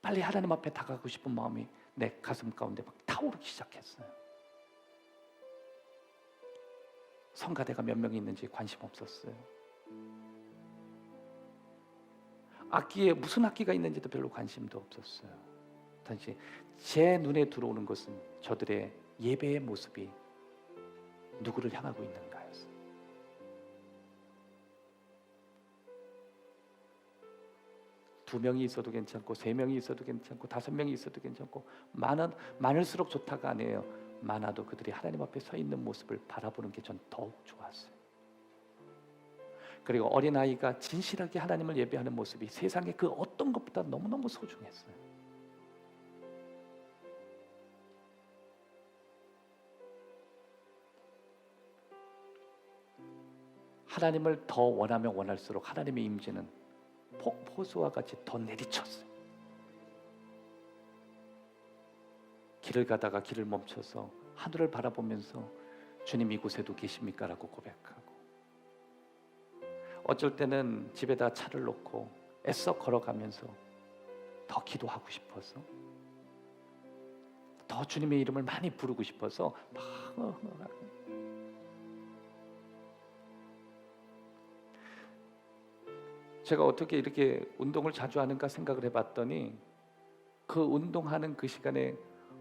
빨리 하나님 앞에 다가가고 싶은 마음이 내 가슴 가운데 막 타오르기 시작했어요. 성가대가 몇 명이 있는지 관심 없었어요. 악기에 무슨 악기가 있는지도 별로 관심도 없었어요. 단지 제 눈에 들어오는 것은 저들의 예배의 모습이 누구를 향하고 있는가였어요. 두 명이 있어도 괜찮고, 세 명이 있어도 괜찮고, 5명이 있어도 괜찮고, 많을수록 좋다가 아니에요. 많아도 그들이 하나님 앞에 서 있는 모습을 바라보는 게 전 더욱 좋았어요. 그리고 어린아이가 진실하게 하나님을 예배하는 모습이 세상의 그 어떤 것보다 너무너무 소중했어요. 하나님을 더 원하면 원할수록 하나님의 임재는 폭포수와 같이 더 내리쳤어요. 길을 가다가 길을 멈춰서 하늘을 바라보면서 주님 이곳에도 계십니까? 라고 고백하고, 어쩔 때는 집에다 차를 놓고 애써 걸어가면서 더 기도하고 싶어서, 더 주님의 이름을 많이 부르고 싶어서 막 제가 어떻게 이렇게 운동을 자주 하는가 생각을 해봤더니, 그 운동하는 그 시간에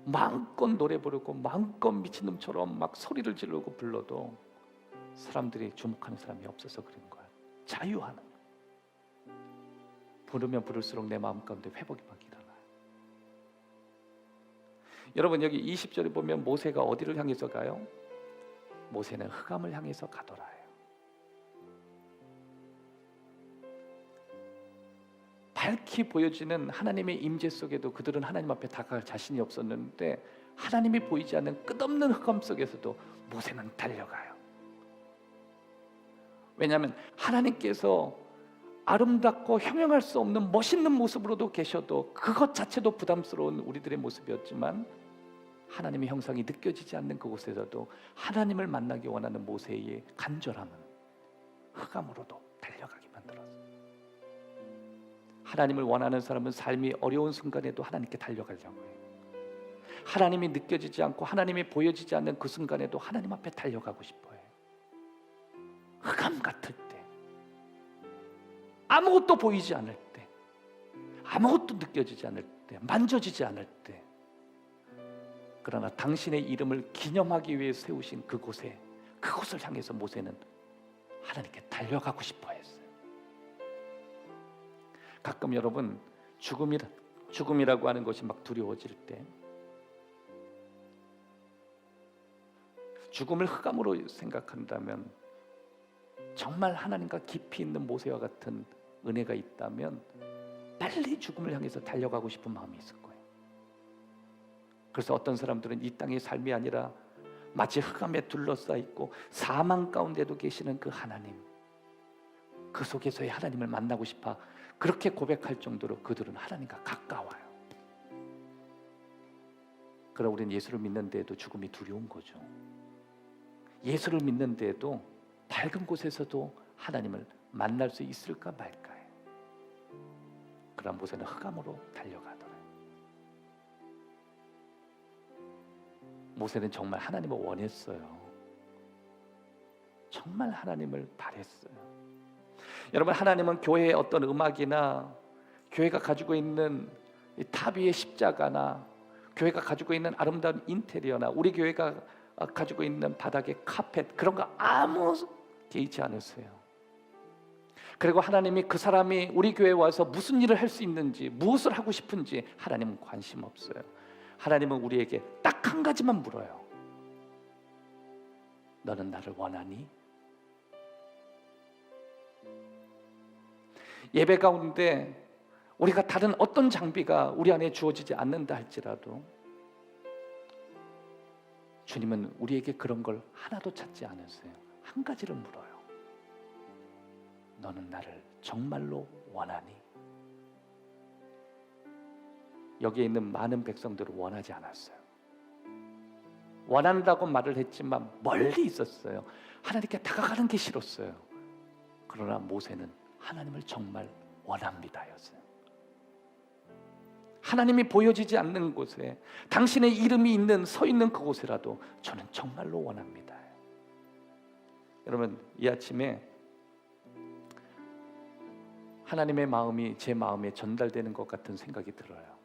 마음껏 노래 부르고 마음껏 미친놈처럼 막 소리를 지르고 불러도 사람들이 주목하는 사람이 없어서 그런 거야. 자유하는, 부르면 부를수록 내 마음 가운데 회복이 막 일어나요. 여러분, 여기 20절에 보면 모세가 어디를 향해서 가요? 모세는 흑암을 향해서 가더라요. 밝히 보여지는 하나님의 임재 속에도 그들은 하나님 앞에 다가갈 자신이 없었는데, 하나님이 보이지 않는 끝없는 흑암 속에서도 모세는 달려가요. 왜냐하면 하나님께서 아름답고 형용할 수 없는 멋있는 모습으로도 계셔도 그것 자체도 부담스러운 우리들의 모습이었지만, 하나님의 형상이 느껴지지 않는 그곳에서도 하나님을 만나기 원하는 모세의 간절함은 흑암으로도 달려가게 만들었어요. 하나님을 원하는 사람은 삶이 어려운 순간에도 하나님께 달려가려고 해요. 하나님이 느껴지지 않고 하나님이 보여지지 않는 그 순간에도 하나님 앞에 달려가고 싶어요. 흑암 같을 때, 아무것도 보이지 않을 때, 아무것도 느껴지지 않을 때, 만져지지 않을 때, 그러나 당신의 이름을 기념하기 위해 세우신 그곳을 향해서 모세는 하나님께 달려가고 싶어 했어요. 가끔 여러분, 죽음이라고 하는 것이 막 두려워질 때, 죽음을 흑암으로 생각한다면, 정말 하나님과 깊이 있는 모세와 같은 은혜가 있다면 빨리 죽음을 향해서 달려가고 싶은 마음이 있을 거예요. 그래서 어떤 사람들은 이 땅의 삶이 아니라 마치 흑암에 둘러싸여 있고 사망 가운데도 계시는 그 하나님, 그 속에서의 하나님을 만나고 싶어 그렇게 고백할 정도로 그들은 하나님과 가까워요. 그러나 우리는 예수를 믿는 데에도 죽음이 두려운 거죠. 예수를 믿는 데에도 밝은 곳에서도 하나님을 만날 수 있을까 말까요. 그러나 모세는 흑암으로 달려가더래요. 모세는 정말 하나님을 원했어요. 정말 하나님을 바랬어요. 여러분, 하나님은 교회의 어떤 음악이나 교회가 가지고 있는 탑 위의 십자가나 교회가 가지고 있는 아름다운 인테리어나 우리 교회가 가지고 있는 바닥의 카펫, 그런 거 아무 개의치 않으세요. 그리고 하나님이 그 사람이 우리 교회에 와서 무슨 일을 할 수 있는지, 무엇을 하고 싶은지 하나님은 관심 없어요. 하나님은 우리에게 딱 한 가지만 물어요. 너는 나를 원하니? 예배 가운데 우리가 다른 어떤 장비가 우리 안에 주어지지 않는다 할지라도 주님은 우리에게 그런 걸 하나도 찾지 않으세요. 한 가지를 물어요. 너는 나를 정말로 원하니? 여기에 있는 많은 백성들은 원하지 않았어요. 원한다고 말을 했지만 멀리 있었어요. 하나님께 다가가는 게 싫었어요. 그러나 모세는 하나님을 정말 원합니다였어요. 하나님이 보여지지 않는 곳에, 당신의 이름이 있는 서 있는 그곳이라도 저는 정말로 원합니다. 여러분, 이 아침에 하나님의 마음이 제 마음에 전달되는 것 같은 생각이 들어요.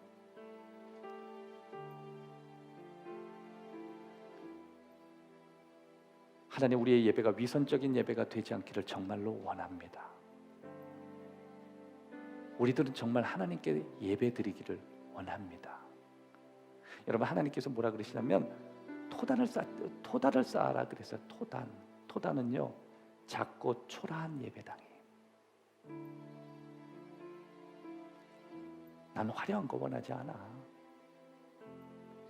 하나님, 우리의 예배가 위선적인 예배가 되지 않기를 정말로 원합니다. 우리들은 정말 하나님께 예배드리기를 원합니다. 여러분, 하나님께서 뭐라 그러시냐면 토단을 쌓아라 그래서 토단은요 작고 초라한 예배당이에요. 난 화려한 거 원하지 않아.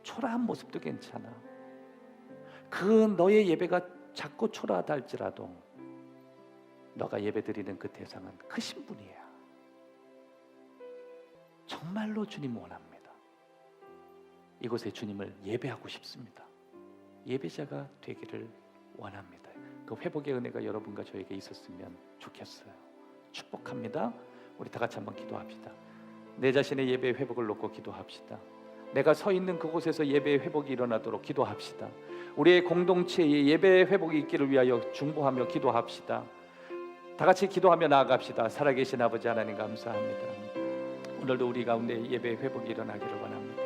초라한 모습도 괜찮아. 그 너의 예배가 작고 초라하다 할지라도 너가 예배드리는 그 대상은 크신 분이야. 정말로 주님 원합니다. 이곳에 주님을 예배하고 싶습니다. 예배자가 되기를 원합니다. 그 회복의 은혜가 여러분과 저에게 있었으면 좋겠어요. 축복합니다. 우리 다 같이 한번 기도합시다. 내 자신의 예배의 회복을 놓고 기도합시다. 내가 서 있는 그곳에서 예배의 회복이 일어나도록 기도합시다. 우리의 공동체의 예배의 회복이 있기를 위하여 중보하며 기도합시다. 다 같이 기도하며 나아갑시다. 살아계신 아버지 하나님 감사합니다. 오늘도 우리 가운데 예배의 회복이 일어나기를 원합니다.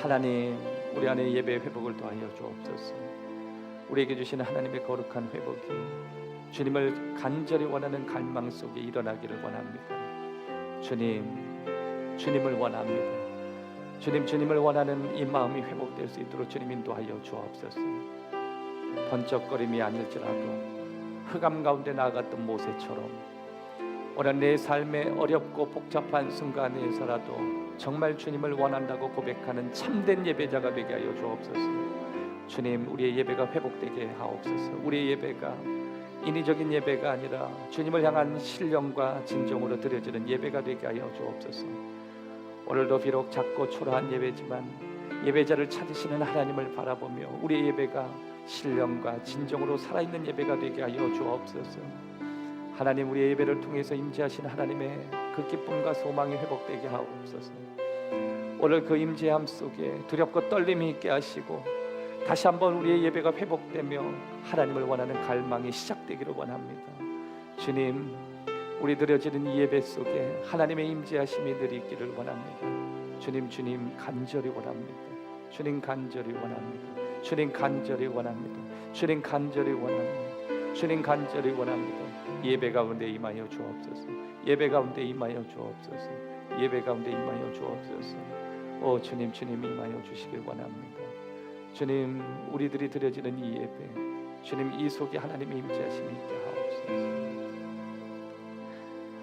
하나님, 우리 안에 예배의 회복을 더하여 주옵소서. 우리에게 주시는 하나님의 거룩한 회복이 주님을 간절히 원하는 갈망 속에 일어나기를 원합니다. 주님을 원합니다. 주님을 원하는 이 마음이 회복될 수 있도록 주님 인도하여 주옵소서. 번쩍거림이 아닐지라도 흑암 가운데 나아갔던 모세처럼 오늘 내 삶의 어렵고 복잡한 순간에서라도 정말 주님을 원한다고 고백하는 참된 예배자가 되게 하여 주옵소서. 주님, 우리의 예배가 회복되게 하옵소서. 우리의 예배가 인위적인 예배가 아니라 주님을 향한 신령과 진정으로 드려지는 예배가 되게 하여 주옵소서. 오늘도 비록 작고 초라한 예배지만 예배자를 찾으시는 하나님을 바라보며 우리의 예배가 신령과 진정으로 살아있는 예배가 되게 하여 주옵소서. 하나님, 우리의 예배를 통해서 임재하신 하나님의 그 기쁨과 소망이 회복되게 하옵소서. 오늘 그 임재함 속에 두렵고 떨림이 있게 하시고 다시 한번 우리의 예배가 회복되며 하나님을 원하는 갈망이 시작되기를 원합니다. 주님, 우리 드려지는 이 예배 속에 하나님의 임재하심이 늘 있기를 원합니다. 주님 간절히 원합니다. 주님 간절히 원합니다. 주님 간절히 원합니다. 주님 간절히 원합니다. 주님 간절히 원합니다. 예배 가운데 임하여 주옵소서. 예배 가운데 임하여 주옵소서. 예배 가운데 임하여 주옵소서. 오 주님 임하여 주시길 원합니다. 주님, 우리들이 드려지는 이 예배, 주님 이 속에 하나님의 임재하심이 있게 하옵소서.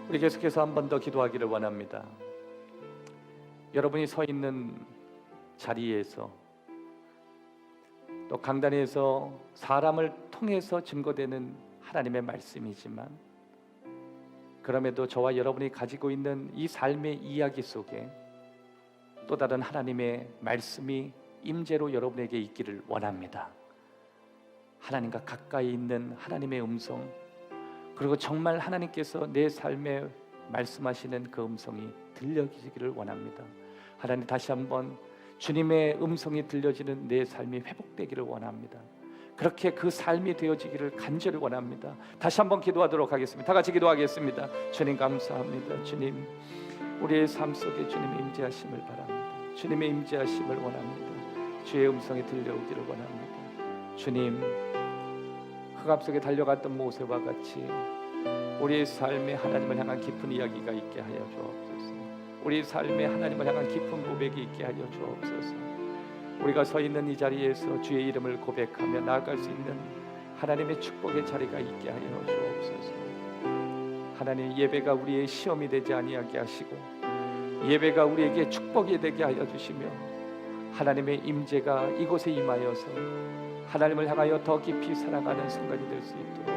우리 계속해서 한 번 더 기도하기를 원합니다. 여러분이 서 있는 자리에서 또 강단에서 사람을 통해서 증거되는 하나님의 말씀이지만 그럼에도 저와 여러분이 가지고 있는 이 삶의 이야기 속에 또 다른 하나님의 말씀이 임재로 여러분에게 있기를 원합니다. 하나님과 가까이 있는 하나님의 음성, 그리고 정말 하나님께서 내 삶에 말씀하시는 그 음성이 들려지기를 원합니다. 하나님, 다시 한번 주님의 음성이 들려지는 내 삶이 회복되기를 원합니다. 그렇게 그 삶이 되어지기를 간절히 원합니다. 다시 한번 기도하도록 하겠습니다. 다 같이 기도하겠습니다. 주님 감사합니다. 주님, 우리의 삶 속에 주님의 임재하심을 바랍니다. 주님의 임재하심을 원합니다. 주의 음성이 들려오기를 원합니다. 주님, 흑암 속에 달려갔던 모세와 같이 우리의 삶에 하나님을 향한 깊은 이야기가 있게 하여 주옵소서. 우리 삶에 하나님을 향한 깊은 고백이 있게 하여 주옵소서. 우리가 서 있는 이 자리에서 주의 이름을 고백하며 나아갈 수 있는 하나님의 축복의 자리가 있게 하여 주옵소서. 하나님, 예배가 우리의 시험이 되지 아니하게 하시고 예배가 우리에게 축복이 되게 하여 주시며 하나님의 임재가 이곳에 임하여서 하나님을 향하여 더 깊이 살아가는 순간이 될 수 있도록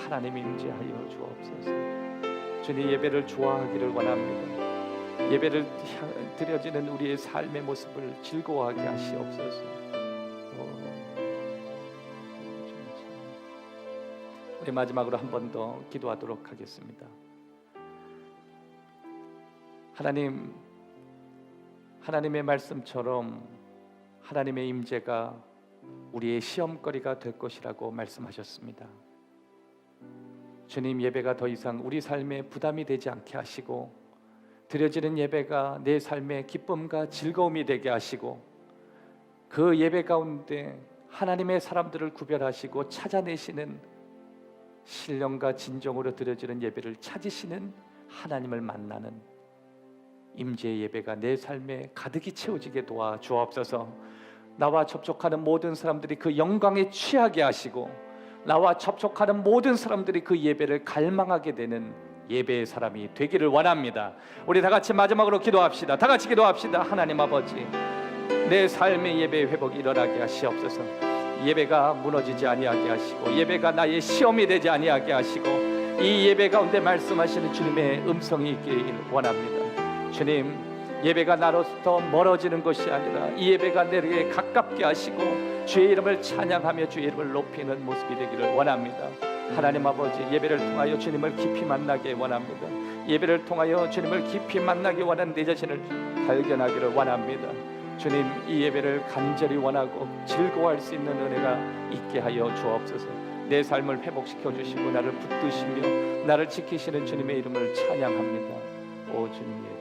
하나님 임재하여 주옵소서. 주님, 예배를 좋아하기를 원합니다. 예배를 드려지는 우리의 삶의 모습을 즐거워하게 하시옵소서. 우리 마지막으로 한 번 더 기도하도록 하겠습니다. 하나님, 하나님의 말씀처럼 하나님의 임재가 우리의 시험거리가 될 것이라고 말씀하셨습니다. 주님, 예배가 더 이상 우리 삶에 부담이 되지 않게 하시고 드려지는 예배가 내 삶의 기쁨과 즐거움이 되게 하시고 그 예배 가운데 하나님의 사람들을 구별하시고 찾아내시는 신령과 진정으로 드려지는 예배를 찾으시는 하나님을 만나는 임재의 예배가 내 삶에 가득히 채워지게 도와 주옵소서. 나와 접촉하는 모든 사람들이 그 영광에 취하게 하시고 나와 접촉하는 모든 사람들이 그 예배를 갈망하게 되는 예배의 사람이 되기를 원합니다. 우리 다 같이 마지막으로 기도합시다. 다 같이 기도합시다. 하나님 아버지, 내 삶의 예배 회복이 일어나게 하시옵소서. 예배가 무너지지 아니하게 하시고 예배가 나의 시험이 되지 아니하게 하시고 이 예배 가운데 말씀하시는 주님의 음성이 있기를 원합니다. 주님, 예배가 나로부터 멀어지는 것이 아니라 이 예배가 내게 가깝게 하시고 주의 이름을 찬양하며 주의 이름을 높이는 모습이 되기를 원합니다. 하나님 아버지, 예배를 통하여 주님을 깊이 만나게 원합니다. 예배를 통하여 주님을 깊이 만나기 원하는 내 자신을 발견하기를 원합니다. 주님, 이 예배를 간절히 원하고 즐거워할 수 있는 은혜가 있게 하여 주옵소서. 내 삶을 회복시켜 주시고 나를 붙드시며 나를 지키시는 주님의 이름을 찬양합니다. 오 주님, 예배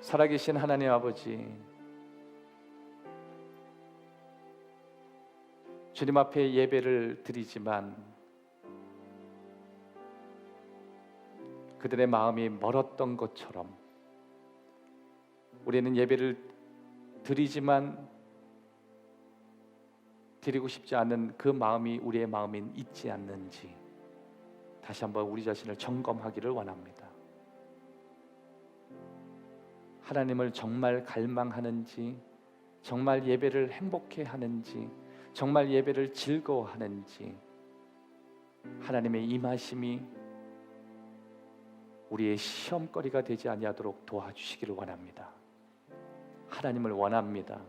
살아계신 하나님 아버지, 주님 앞에 예배를 드리지만 그들의 마음이 멀었던 것처럼 우리는 예배를 드리지만 드리고 싶지 않은 그 마음이 우리의 마음에 있지 않는지 다시 한번 우리 자신을 점검하기를 원합니다. 하나님을 정말 갈망하는지, 정말 예배를 행복해 하는지, 정말 예배를 즐거워하는지 하나님의 임하심이 우리의 시험거리가 되지 아니하도록 도와주시기를 원합니다. 하나님을 원합니다.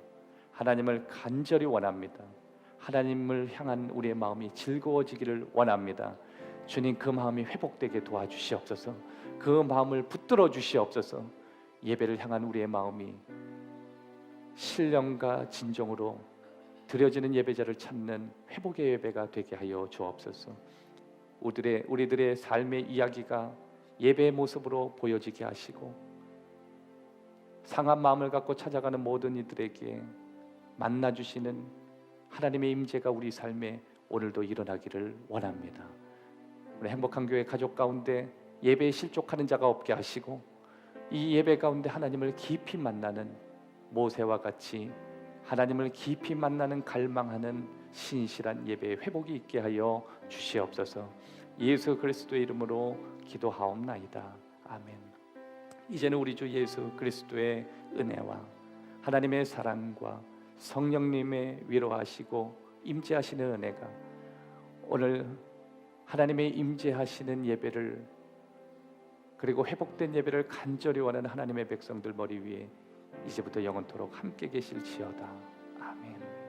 하나님을 간절히 원합니다. 하나님을 향한 우리의 마음이 즐거워지기를 원합니다. 주님, 그 마음이 회복되게 도와주시옵소서. 그 마음을 붙들어 주시옵소서. 예배를 향한 우리의 마음이 신령과 진정으로 드려지는 예배자를 찾는 회복의 예배가 되게 하여 주옵소서. 우리들의 삶의 이야기가 예배의 모습으로 보여지게 하시고 상한 마음을 갖고 찾아가는 모든 이들에게 만나주시는 하나님의 임재가 우리 삶에 오늘도 일어나기를 원합니다. 우리 행복한 교회 가족 가운데 예배에 실족하는 자가 없게 하시고 이 예배 가운데 하나님을 깊이 만나는 모세와 같이 하나님을 깊이 만나는 갈망하는 신실한 예배의 회복이 있게 하여 주시옵소서. 예수 그리스도의 이름으로 기도하옵나이다. 아멘. 이제는 우리 주 예수 그리스도의 은혜와 하나님의 사랑과 성령님의 위로하시고 임재하시는 은혜가 오늘 하나님의 임재하시는 예배를 그리고 회복된 예배를 간절히 원하는 하나님의 백성들 머리 위에 이제부터 영원토록 함께 계실지어다. 아멘.